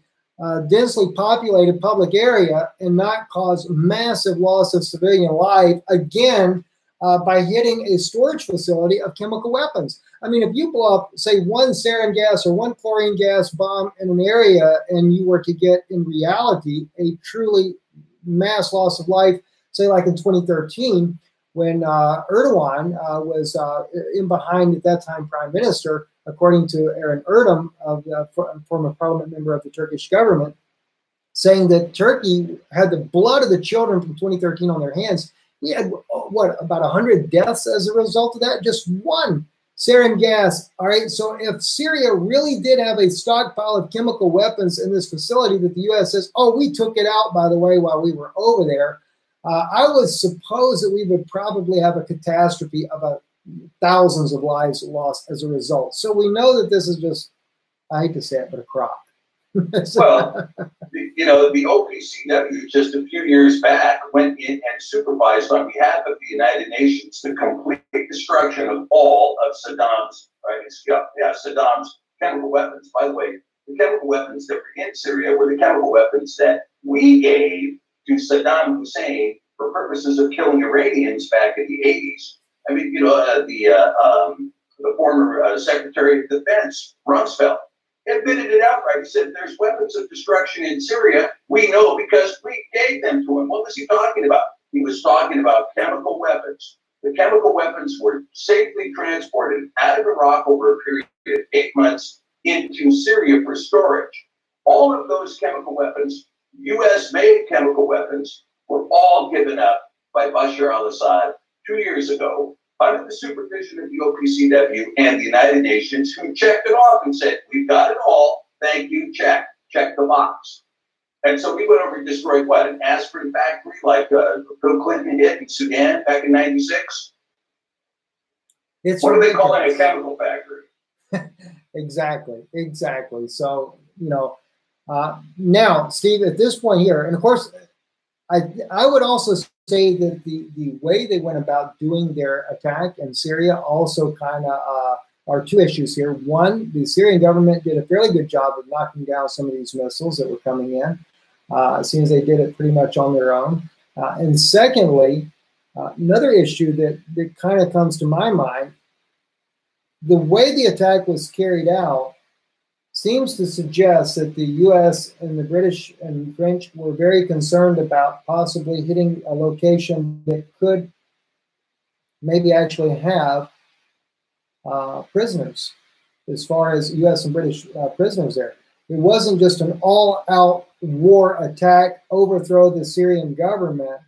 densely populated public area and not cause massive loss of civilian life, again, by hitting a storage facility of chemical weapons? I mean, if you blow up, say, one sarin gas or one chlorine gas bomb in an area and you were to get, in reality, a truly mass loss of life, say like in 2013, when Erdogan was in behind, at that time, Prime Minister, according to Aaron Erdem, former parliament member of the Turkish government, saying that Turkey had the blood of the children from 2013 on their hands. We had, what, about 100 deaths as a result of that? Just one sarin gas. All right, so if Syria really did have a stockpile of chemical weapons in this facility that the U.S. says, oh, we took it out, by the way, while we were over there, I would suppose that we would probably have a catastrophe of thousands of lives lost as a result. So we know that this is just, I hate to say it, but a crock. Well, the OPCW just a few years back went in and supervised on behalf of the United Nations the complete destruction of all of Saddam's, Saddam's chemical weapons. By the way, the chemical weapons that were in Syria were the chemical weapons that we gave to Saddam Hussein for purposes of killing Iranians back in the 80s. I mean, the former Secretary of Defense, Rumsfeld, admitted it outright. He said, there's weapons of destruction in Syria. We know because we gave them to him. What was he talking about? He was talking about chemical weapons. The chemical weapons were safely transported out of Iraq over a period of 8 months into Syria for storage. All of those chemical weapons, U.S.-made chemical weapons, were all given up by Bashar al-Assad 2 years ago under the supervision of the OPCW and the United Nations, who checked it off and said, we've got it all, thank you, check the box. And so we went over and destroyed, what, an aspirin factory like Bill Clinton did in Sudan back in 96? What do they call it, a chemical factory? Exactly. So, now, Steve, at this point here, and of course, I would also say that the way they went about doing their attack in Syria also kind of are two issues here. One, the Syrian government did a fairly good job of knocking down some of these missiles that were coming in. It seems they did it pretty much on their own. And secondly, another issue that kind of comes to my mind, the way the attack was carried out seems to suggest that the U.S. and the British and French were very concerned about possibly hitting a location that could maybe actually have prisoners, as far as U.S. and British prisoners there. It wasn't just an all-out war attack, overthrow the Syrian government.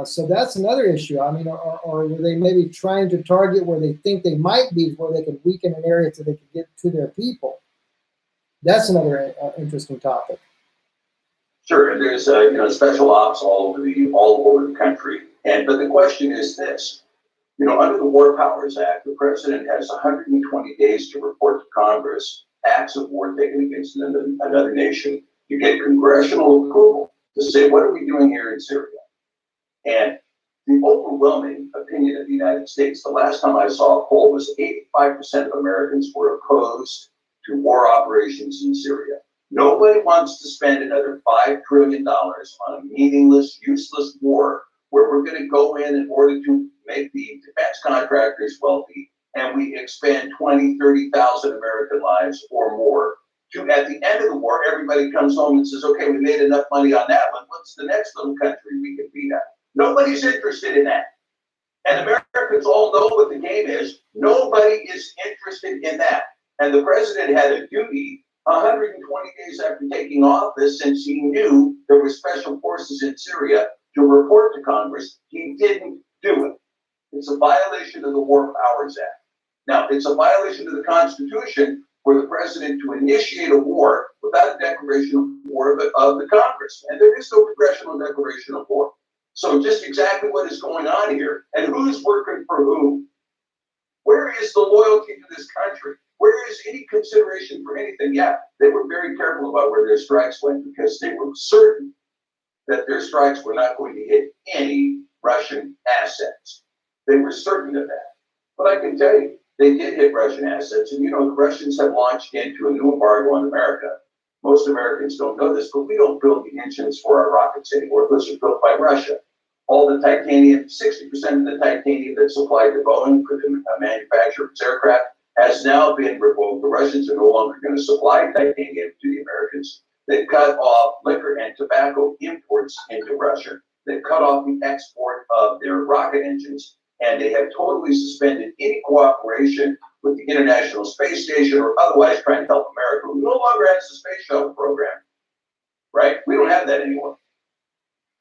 So that's another issue. I mean, or were they maybe trying to target where they think they might be, where they could weaken an area so they could get to their people? That's another interesting topic. Sure, and there's special ops all over the country. But the question is this: under the War Powers Act, the president has 120 days to report to Congress acts of war taken against another nation to get congressional approval to say, what are we doing here in Syria? And the overwhelming opinion of the United States, the last time I saw a poll, was 85% of Americans were opposed to war operations in Syria. Nobody wants to spend another $5 trillion on a meaningless, useless war where we're going to go in order to make the defense contractors wealthy, and we expend 20, 30,000 American lives or more. At the end of the war, everybody comes home and says, okay, we made enough money on that one. What's the next little country we can beat up? Nobody's interested in that. And Americans all know what the game is. Nobody is interested in that. And the president had a duty 120 days after taking office, since he knew there were special forces in Syria, to report to Congress. He didn't do it. It's a violation of the War Powers Act. Now, it's a violation of the Constitution for the president to initiate a war without a declaration of war of the Congress. And there is no congressional declaration of war. So just exactly what is going on here and who's working for whom. Where is the loyalty to this country? Where is any consideration for anything? Yeah, they were very careful about where their strikes went because they were certain that their strikes were not going to hit any Russian assets. They were certain of that. But I can tell you, they did hit Russian assets. And, you know, the Russians have launched into a new embargo on America. Most Americans don't know this, but we don't build the engines for our rockets anymore. Those are built by Russia. All the titanium, 60% of the titanium that's supplied to Boeing for the manufacture of its aircraft has now been revoked. The Russians are no longer going to supply titanium to the Americans. They've cut off liquor and tobacco imports into Russia. They've cut off the export of their rocket engines, and they have totally suspended any cooperation with the International Space Station or otherwise trying to help America, who no longer has the space shuttle program, right? We don't have that anymore.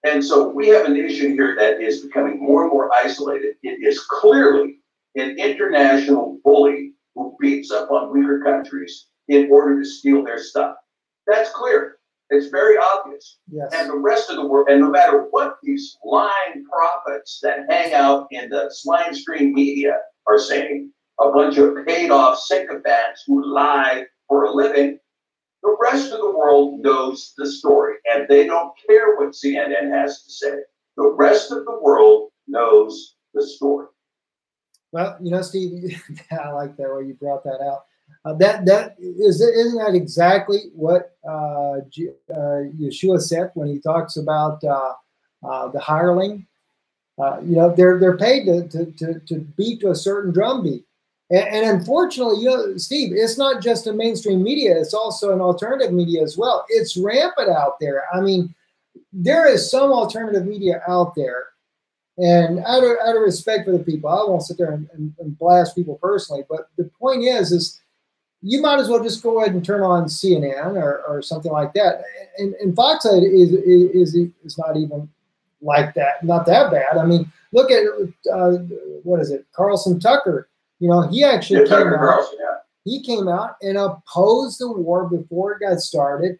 And so we have a nation here that is becoming more and more isolated. It is clearly an international bully who beats up on weaker countries in order to steal their stuff. That's clear. It's very obvious. Yes. And the rest of the world, and no matter what these lying prophets that hang out in the slime stream media are saying, a bunch of paid off sycophants who lie for a living, the rest of the world knows the story, and they don't care what CNN has to say. The rest of the world knows the story. Well, you know, Steve, I like that way you brought that out. Isn't that exactly what Yeshua said when he talks about the hireling? You know, they're paid to beat to a certain drum beat. And unfortunately, you know, Steve, it's not just in mainstream media, it's also in alternative media as well. It's rampant out there. I mean, there is some alternative media out there, and out of respect for the people, I won't sit there and blast people personally, but the point is you might as well just go ahead and turn on CNN or something like that. And Fox is not even like that, not that bad. I mean, look at, what is it, Carlson Tucker. You know, he actually he came out and opposed the war before it got started.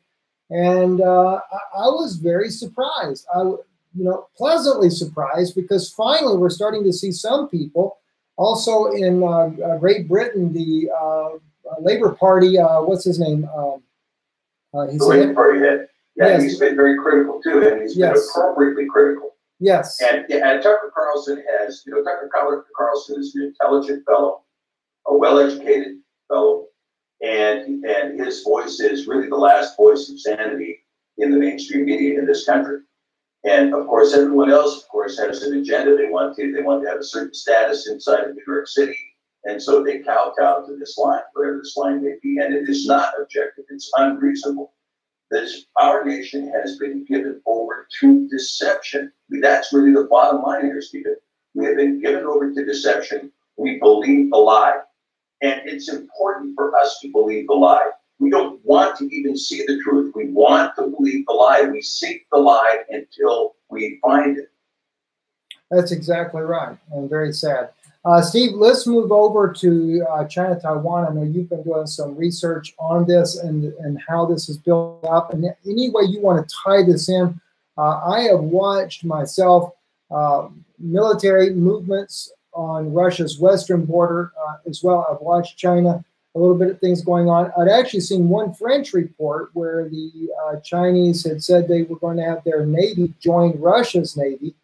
And I was very surprised. Pleasantly surprised, because finally we're starting to see some people. Also in Great Britain, the Labour Party, what's his name? The Labour Party head. Yeah, yes. He's been very critical too, and he's been appropriately critical. Yes. And Tucker Carlson has, Tucker Carlson is an intelligent fellow, a well-educated fellow, and his voice is really the last voice of sanity in the mainstream media in this country. And of course, everyone else, has an agenda. They want to have a certain status inside of New York City, and so they kowtow to this line, whatever this line may be. And it is not objective; it's unreasonable. Our nation has been given over to deception. That's really the bottom line here, Stephen. We have been given over to deception. We believe the lie. And it's important for us to believe the lie. We don't want to even see the truth. We want to believe the lie. We seek the lie until we find it. That's exactly right. And very sad. Steve, let's move over to China, Taiwan. I know you've been doing some research on this and how this is built up. And any way you want to tie this in, I have watched myself military movements on Russia's western border as well. I've watched China, a little bit of things going on. I'd actually seen one French report where the Chinese had said they were going to have their Navy join Russia's Navy.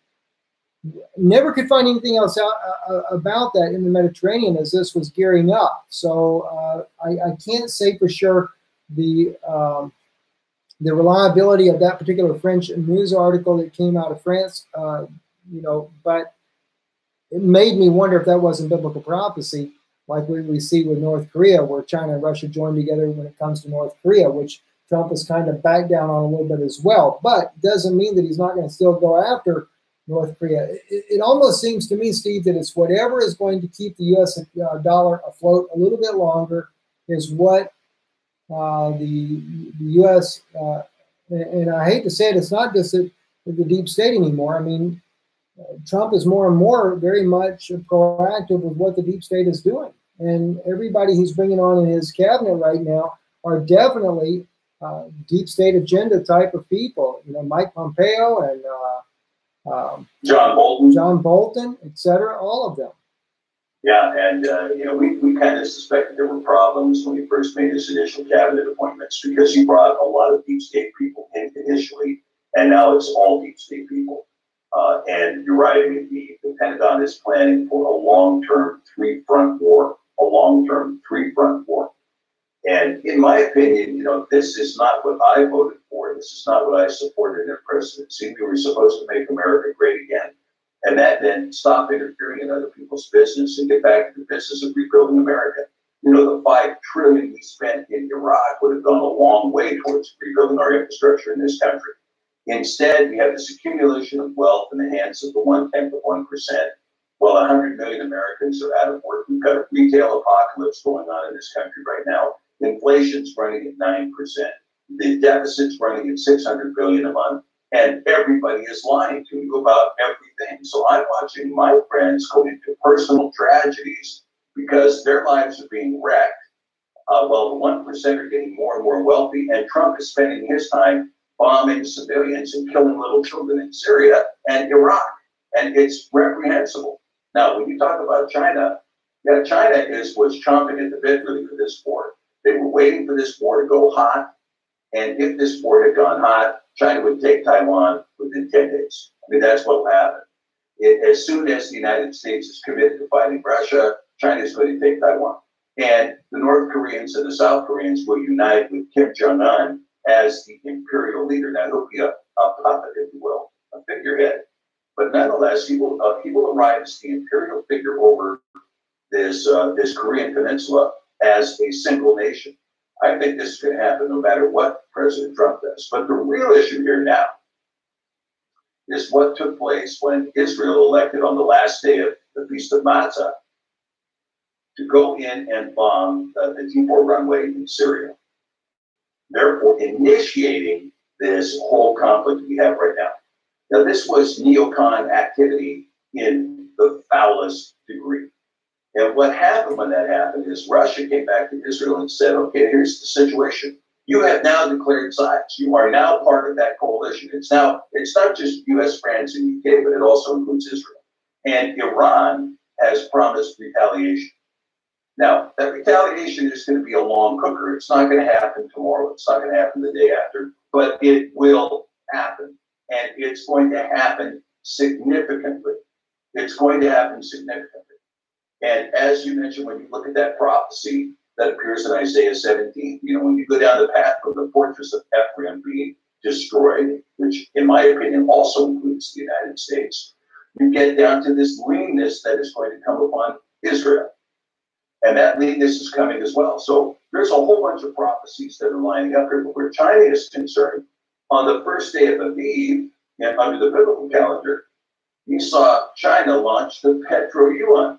Never could find anything else out about that in the Mediterranean as this was gearing up. So I can't say for sure the reliability of that particular French news article that came out of France, but it made me wonder if that wasn't biblical prophecy, like we see with North Korea, where China and Russia joined together when it comes to North Korea, which Trump has kind of backed down on a little bit as well. But it doesn't mean that he's not going to still go after North Korea. It almost seems to me, Steve, that it's whatever is going to keep the U.S. dollar afloat a little bit longer is what the U.S. And I hate to say it, it's not just the deep state anymore. I mean, Trump is more and more very much proactive with what the deep state is doing. And everybody he's bringing on in his cabinet right now are definitely deep state agenda type of people. You know, Mike Pompeo and John Bolton, et cetera, all of them. Yeah, and you know, we kind of suspected there were problems when he first made his initial cabinet appointments because he brought a lot of deep state people in initially, and now it's all deep state people. And you're right, I mean, the Pentagon is planning for a long-term three-front war, And in my opinion, you know, this is not what I voted for. This is not what I supported in presidency. We were supposed to make America great again. And that then stop interfering in other people's business and get back to the business of rebuilding America. You know, the $5 trillion we spent in Iraq would have gone a long way towards rebuilding our infrastructure in this country. Instead, we have this accumulation of wealth in the hands of the 1/10 of 1%. Well, 100 million Americans are out of work. We've got a retail apocalypse going on in this country right now. Inflation's running at 9%. The deficit's running at $600 billion a month. And everybody is lying to you about everything. So I'm watching my friends go into personal tragedies because their lives are being wrecked. While the 1% are getting more and more wealthy, and Trump is spending his time bombing civilians and killing little children in Syria and Iraq. And it's reprehensible. Now, when you talk about China, yeah, China was chomping at the bit really for this war. They were waiting for this war to go hot. And if this war had gone hot, China would take Taiwan within 10 days. I mean, that's what will happen. As soon as the United States is committed to fighting Russia, China is going to take Taiwan. And the North Koreans and the South Koreans will unite with Kim Jong-un as the imperial leader. Now, he'll be a puppet, if you will, a figurehead. But nonetheless, he will arrive as the imperial figure over this Korean peninsula as a single nation. I think this is going to happen no matter what President Trump does. But the real issue here now is what took place when Israel elected on the last day of the Feast of Matzah to go in and bomb the T4 runway in Syria, therefore initiating this whole conflict we have right now. Now, this was neocon activity in the foulest degree. And what happened when that happened is Russia came back to Israel and said, okay, here's the situation. You have now declared sides. You are now part of that coalition. It's not just US, France, and UK, but it also includes Israel. And Iran has promised retaliation. Now, that retaliation is going to be a long cooker. It's not going to happen tomorrow. It's not going to happen the day after, but it will happen. And it's going to happen significantly. It's going to happen significantly. And as you mentioned, when you look at that prophecy that appears in Isaiah 17, you know, when you go down the path of the fortress of Ephraim being destroyed, which in my opinion also includes the United States, you get down to this leanness that is going to come upon Israel. And that leanness is coming as well. So there's a whole bunch of prophecies that are lining up here. But where China is concerned, on the first day of Aviv, and under the biblical calendar, you saw China launch the petro-yuan.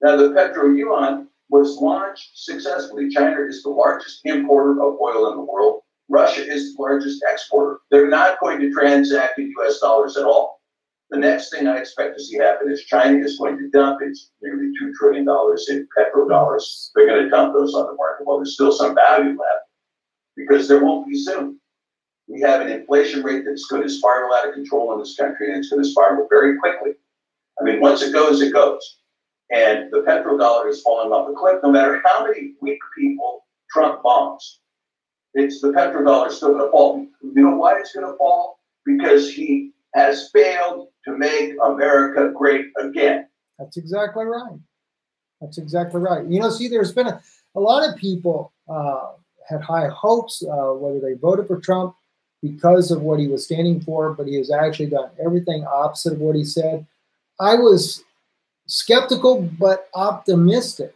Now, the petro-yuan was launched successfully. China is the largest importer of oil in the world. Russia is the largest exporter. They're not going to transact in US dollars at all. The next thing I expect to see happen is China is going to dump its nearly $2 trillion in petrodollars. They're going to dump those on the market. Well, there's still some value left because there won't be soon. We have an inflation rate that's going to spiral out of control in this country, and it's going to spiral very quickly. I mean, once it goes, it goes. And the petrodollar is falling off the cliff no matter how many weak people Trump bombs. It's the petrodollar is still going to fall. You know why it's going to fall? Because he has failed to make America great again. That's exactly right. That's exactly right. You know, see, there's been a lot of people had high hopes, whether they voted for Trump because of what he was standing for, but he has actually done everything opposite of what he said. I was skeptical but optimistic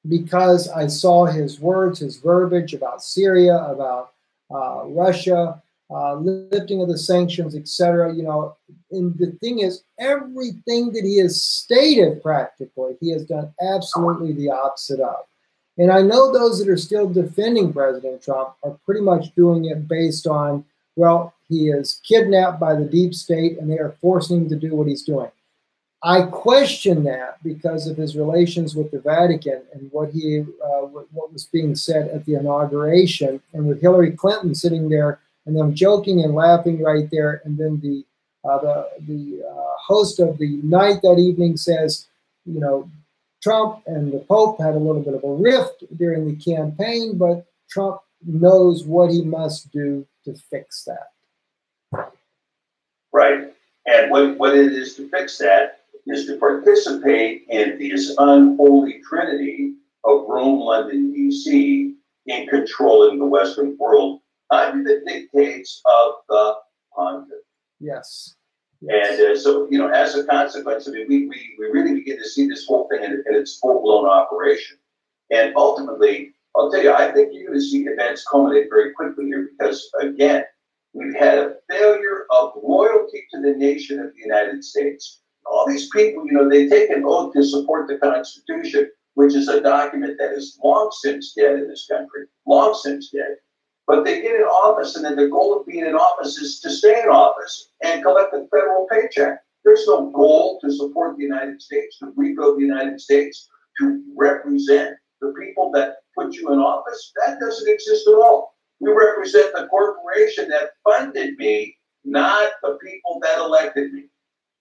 because I saw his words, his verbiage about Syria, about Russia, lifting of the sanctions, etc. You know, and the thing is, everything that he has stated practically, he has done absolutely the opposite of. And I know those that are still defending President Trump are pretty much doing it based on Well, he is kidnapped by the deep state, and they are forcing him to do what he's doing. I question that because of his relations with the Vatican and what was being said at the inauguration, and with Hillary Clinton sitting there and them joking and laughing right there, and then the host of the night that evening says, you know, Trump and the Pope had a little bit of a rift during the campaign, but Trump knows what he must do to fix that. Right. And what it is to fix that is to participate in this unholy trinity of Rome, London, D.C. in controlling the Western world under the dictates of the pontiff. Yes. And so, you know, as a consequence, I mean, we really begin to see this whole thing in its full-blown operation. And ultimately, I'll tell you, I think you're going to see events culminate very quickly here because, again, we've had a failure of loyalty to the nation of the United States. All these people, you know, they take an oath to support the Constitution, which is a document that is long since dead in this country, long since dead. But they get in office, and then the goal of being in office is to stay in office and collect a federal paycheck. There's no goal to support the United States, to rebuild the United States, to represent the people that put you in office. That doesn't exist at all. We represent the corporation that funded me, not the people that elected me.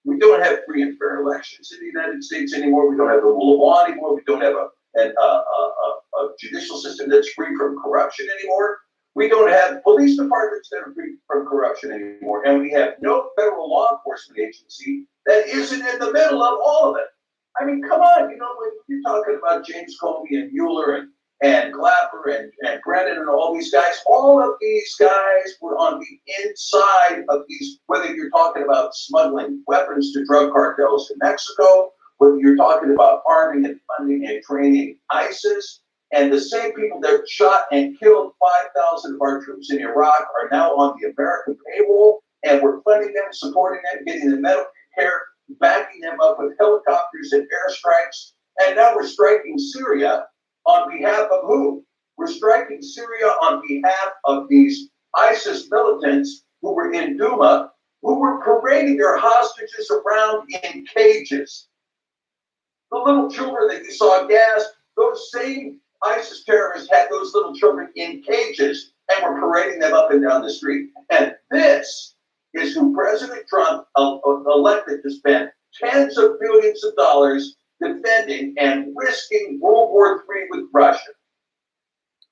We don't have free and fair elections in the United States anymore. We don't have the rule of law anymore. We don't have a judicial system that's free from corruption anymore. We don't have police departments that are free from corruption anymore. And we have no federal law enforcement agency that isn't in the middle of all of it. I mean, come on, you know, when you're talking about James Comey and Mueller and Clapper and Brennan and all these guys were on the inside of these, whether you're talking about smuggling weapons to drug cartels in Mexico, whether you're talking about arming and funding and training ISIS, and the same people that shot and killed 5,000 of our troops in Iraq are now on the American payroll, and we're funding them, supporting them, getting them medical care, backing them up with helicopters and airstrikes, and now we're striking Syria on behalf of who? We're striking Syria on behalf of these ISIS militants who were in Duma, who were parading their hostages around in cages. The little children that you saw gassed, those same ISIS terrorists had those little children in cages and were parading them up and down the street. And this is who President Trump elected to spend tens of billions of dollars defending and risking World War III with Russia.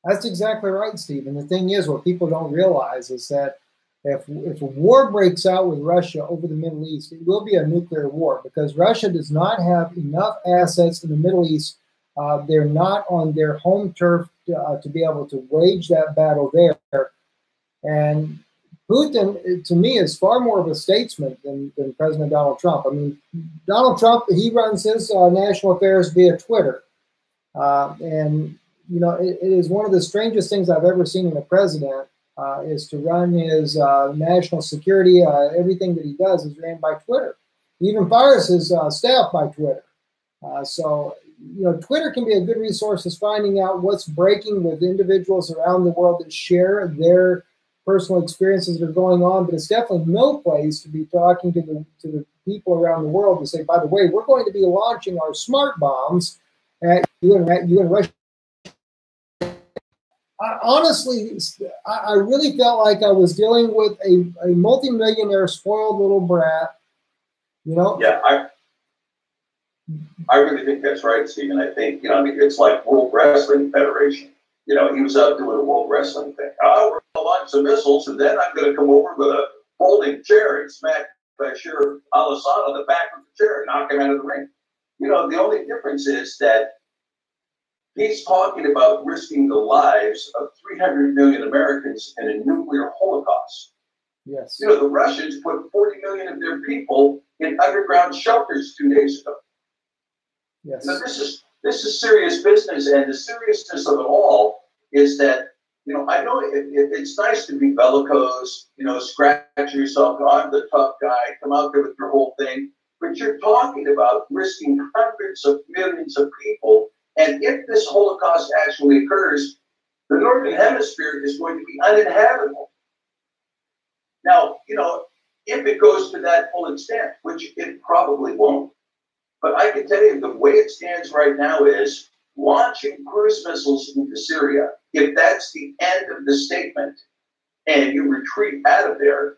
That's exactly right, Steve. And the thing is, what people don't realize is that if a war breaks out with Russia over the Middle East, it will be a nuclear war because Russia does not have enough assets in the Middle East. They're not on their home turf to be able to wage that battle there. And Putin, to me, is far more of a statesman than President Donald Trump. I mean, Donald Trump, he runs his national affairs via Twitter. And, you know, it is one of the strangest things I've ever seen in a president is to run his national security. Everything that he does is ran by Twitter. He even fires his staff by Twitter. So, you know, Twitter can be a good resource as finding out what's breaking with individuals around the world that share their personal experiences that are going on, but it's definitely no place to be talking to the people around the world to say, by the way, we're going to be launching our smart bombs at you and Russia. Honestly, I really felt like I was dealing with a multimillionaire spoiled little brat, you know? Yeah, I really think that's right, Stephen. I think, you know, I mean, it's like World Wrestling Federation. You know, he was out doing a World Wrestling thing. Oh, we're going to launch some missiles, and then I'm going to come over with a folding chair and smack Bashir al-Assad on the back of the chair and knock him out of the ring. You know, the only difference is that he's talking about risking the lives of 300 million Americans in a nuclear holocaust. Yes. You know, the Russians put 40 million of their people in underground shelters 2 days ago. Yes. So this is serious business, and the seriousness of it all is that, you know, I know it's nice to be bellicose, you know, scratch yourself, I'm the tough guy, come out there with your whole thing, but you're talking about risking hundreds of millions of people, and if this Holocaust actually occurs, the Northern Hemisphere is going to be uninhabitable. Now, you know, if it goes to that full extent, which it probably won't, but I can tell you the way it stands right now is launching cruise missiles into Syria. If that's the end of the statement and you retreat out of there,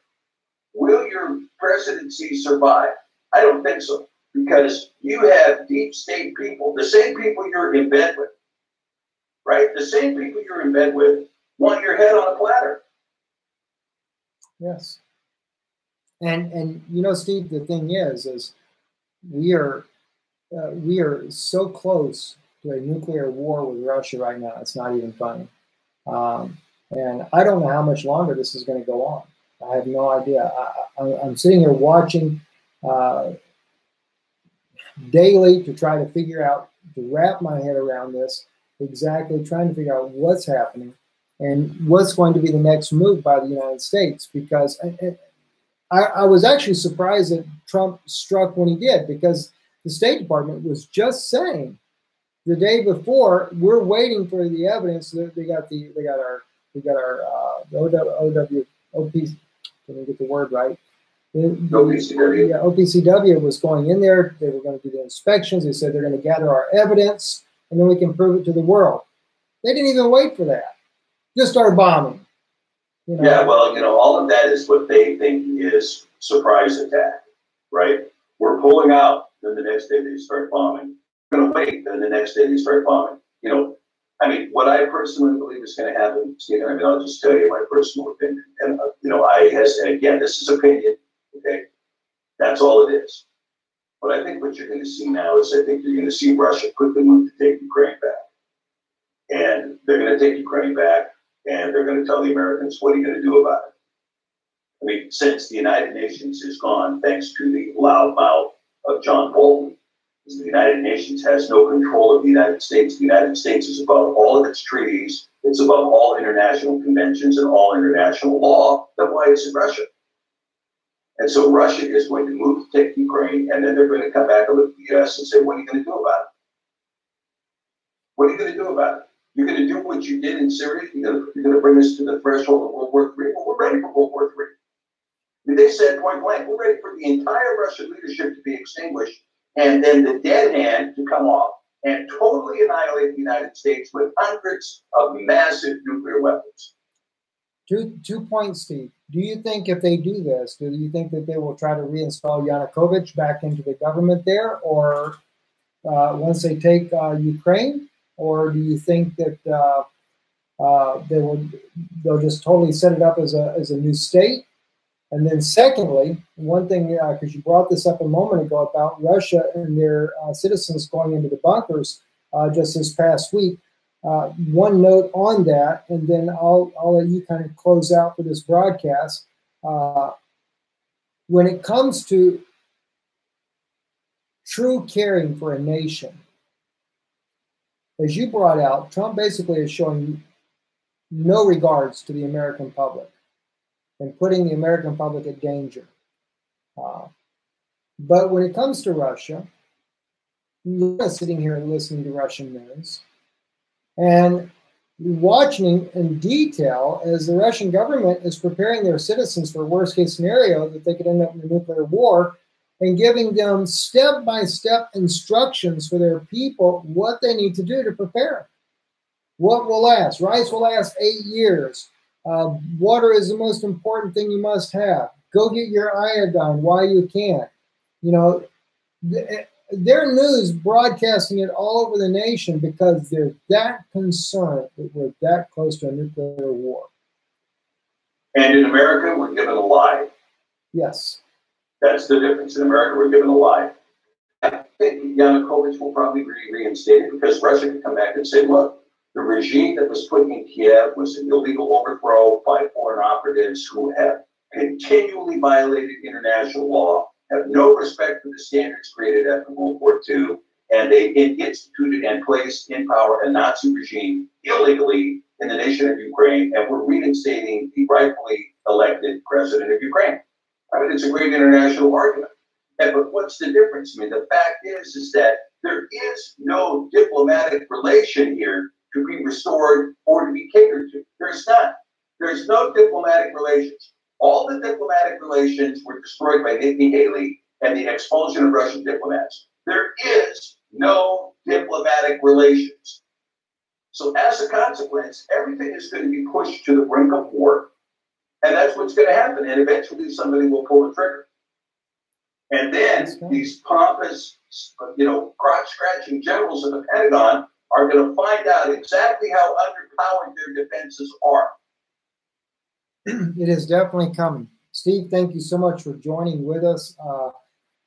will your presidency survive? I don't think so, because you have deep state people, the same people you're in bed with, right? The same people you're in bed with want your head on a platter. Yes. And you know, Steve, the thing is we are so close to a nuclear war with Russia right now. It's not even funny. And I don't know how much longer this is going to go on. I have no idea. I'm sitting here watching daily to try to figure out, to wrap my head around this, exactly trying to figure out what's happening and what's going to be the next move by the United States. Because I was actually surprised that Trump struck when he did, because the State Department was just saying the day before, we're waiting for the evidence. They got our OPC. Can we get the word right? OPCW. Yeah, OPCW was going in there. They were going to do the inspections. They said they're going to gather our evidence, and then we can prove it to the world. They didn't even wait for that. Just start bombing. You know? Yeah, well, you know, all of that is what they think is surprise attack, right? We're pulling out, then the next day they start bombing. We're going to wait, then the next day they start bombing. You know, I mean, what I personally believe is going to happen, Stephen, I mean, I'll just tell you my personal opinion. And, you know, and again, this is opinion, okay? That's all it is. But I think what you're going to see now is I think you're going to see Russia quickly move to take Ukraine back. And they're going to take Ukraine back, and they're going to tell the Americans, what are you going to do about it? I mean, since the United Nations is gone, thanks to the loud mouth of John Bolton, the United Nations has no control of the United States. The United States is above all of its treaties. It's above all international conventions and all international law. Then why is it Russia? And so Russia is going to move to take Ukraine, and then they're going to come back and look at the U.S. and say, what are you going to do about it? What are you going to do about it? You're going to do what you did in Syria? You're going to bring us to the threshold of World War III? Well, we're ready for World War III. I mean, they said point blank, we're ready for the entire Russian leadership to be extinguished, and then the dead hand to come off and totally annihilate the United States with hundreds of massive nuclear weapons. 2 points, Steve. Do you think if they do this, do you think that they will try to reinstall Yanukovych back into the government there, or once they take Ukraine, or do you think that they'll just totally set it up as a new state? And then secondly, one thing, because you brought this up a moment ago about Russia and their citizens going into the bunkers just this past week. One note on that, and then I'll let you kind of close out for this broadcast. When it comes to true caring for a nation, as you brought out, Trump basically is showing no regards to the American public and putting the American public at danger. But when it comes to Russia, you're sitting here and listening to Russian news, and watching in detail as the Russian government is preparing their citizens for a worst-case scenario that they could end up in a nuclear war, and giving them step-by-step instructions for their people what they need to do to prepare. What will last? Rice will last 8 years. Water is the most important thing you must have. Go get your iodine while you can. You know, their news broadcasting it all over the nation because they're that concerned that we're that close to a nuclear war. And in America, we're given a lie. Yes. That's the difference. In America, we're given a lie. I think Yanukovych will probably be reinstated because Russia can come back and say, look, the regime that was put in Kiev was an illegal overthrow by foreign operatives who have continually violated international law, have no respect for the standards created after World War II, and they instituted and placed in power a Nazi regime illegally in the nation of Ukraine, and we're reinstating the rightfully elected president of Ukraine. I mean, it's a great international argument. But what's the difference? I mean, the fact is that there is no diplomatic relation here to be restored or to be catered to. There's none. There's no diplomatic relations. All the diplomatic relations were destroyed by Nikki Haley and the expulsion of Russian diplomats. There is no diplomatic relations. So as a consequence, everything is going to be pushed to the brink of war. And that's what's going to happen. And eventually somebody will pull the trigger. And then these pompous, crotch-scratching generals in the Pentagon are going to find out exactly how underpowered their defenses are. It is definitely coming. Steve, thank you so much for joining with us.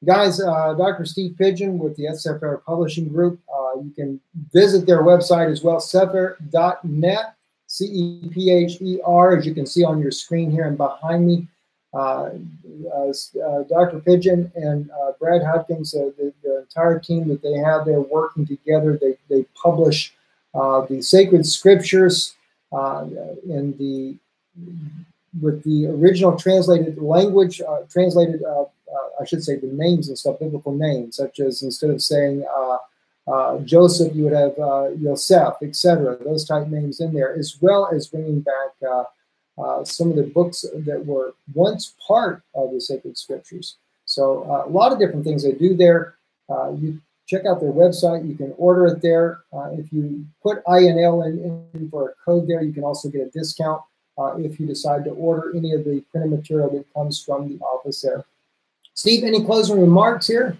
Guys, Dr. Steve Pigeon with the SFR Publishing Group. You can visit their website as well, cepher.net, CEPHER, as you can see on your screen here and behind me. Dr. Pigeon and Brad Hopkins, the entire team that they have there working together, they publish the sacred scriptures with the original translated language, I should say the names and stuff, biblical names, such as instead of saying Joseph, you would have Yosef, etc. Those type names in there, as well as bringing back some of the books that were once part of the sacred scriptures. So a lot of different things they do there. You check out their website. You can order it there. If you put INL in for a code there, you can also get a discount if you decide to order any of the printed material that comes from the office there. Steve, any closing remarks here?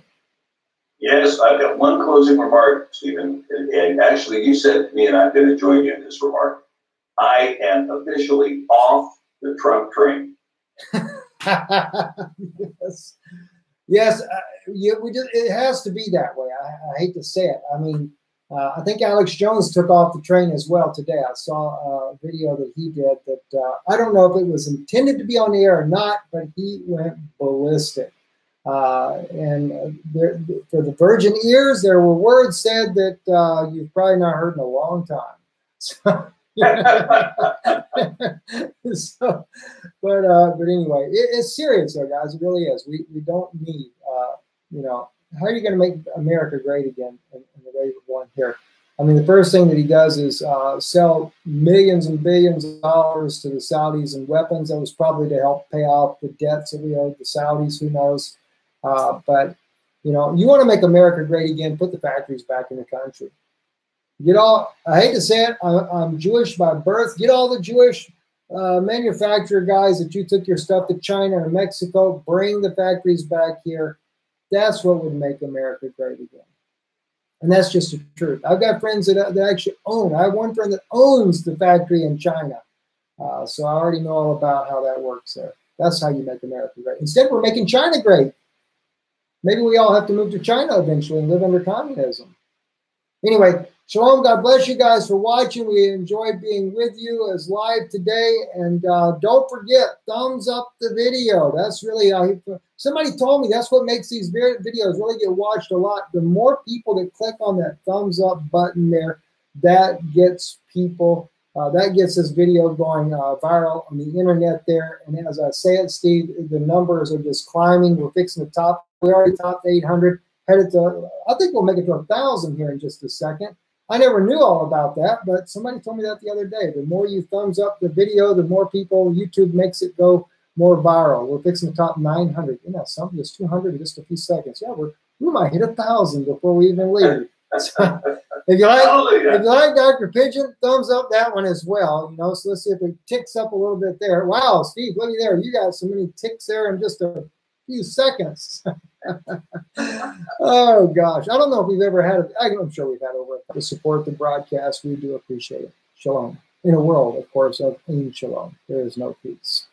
Yes, I've got one closing remark, Stephen. And actually, you said to me, and I'm going to join you in this remark. I am officially off the Trump train. Yes, it has to be that way. I hate to say it. I mean, I think Alex Jones took off the train as well today. I saw a video that he did that I don't know if it was intended to be on the air or not, but he went ballistic. And for the virgin ears, there were words said that you've probably not heard in a long time. But anyway, it's serious though, guys. It really is. We don't need, how are you going to make America great again in the way we're going here? I mean, the first thing that he does is sell millions and billions of dollars to the Saudis in weapons. That was probably to help pay off the debts that we owed the Saudis. Who knows? But you want to make America great again. Put the factories back in the country. I hate to say it, I'm Jewish by birth. Get all the Jewish manufacturer guys that you took your stuff to China or Mexico, bring the factories back here. That's what would make America great again. And that's just the truth. I've got friends that actually own. I have one friend that owns the factory in China. So I already know all about how that works there. That's how you make America great. Instead, we're making China great. Maybe we all have to move to China eventually and live under communism. Anyway, shalom. God bless you guys for watching. We enjoyed being with you as live today. And don't forget, thumbs up the video. That's really, somebody told me that's what makes these videos really get watched a lot. The more people that click on that thumbs up button there, that gets people, that gets this video going viral on the internet there. And as I say it, Steve, the numbers are just climbing. We're fixing the top. We already topped 800. Headed to, I think we'll make it to 1,000 here in just a second. I never knew all about that, but somebody told me that the other day. The more you thumbs up the video, the more people, YouTube makes it go more viral. We're fixing the top 900. Something is 200 in just a few seconds. Yeah, we might hit 1,000 before we even leave. So, if you like Dr. Pigeon, thumbs up that one as well. So let's see if it ticks up a little bit there. Wow, Steve, look at there. You got so many ticks there in just a few seconds. Oh gosh, I don't know if we've ever had I'm sure we've had over to support the broadcast. We do appreciate it. Shalom. In a world, of course, of shalom, there is no peace.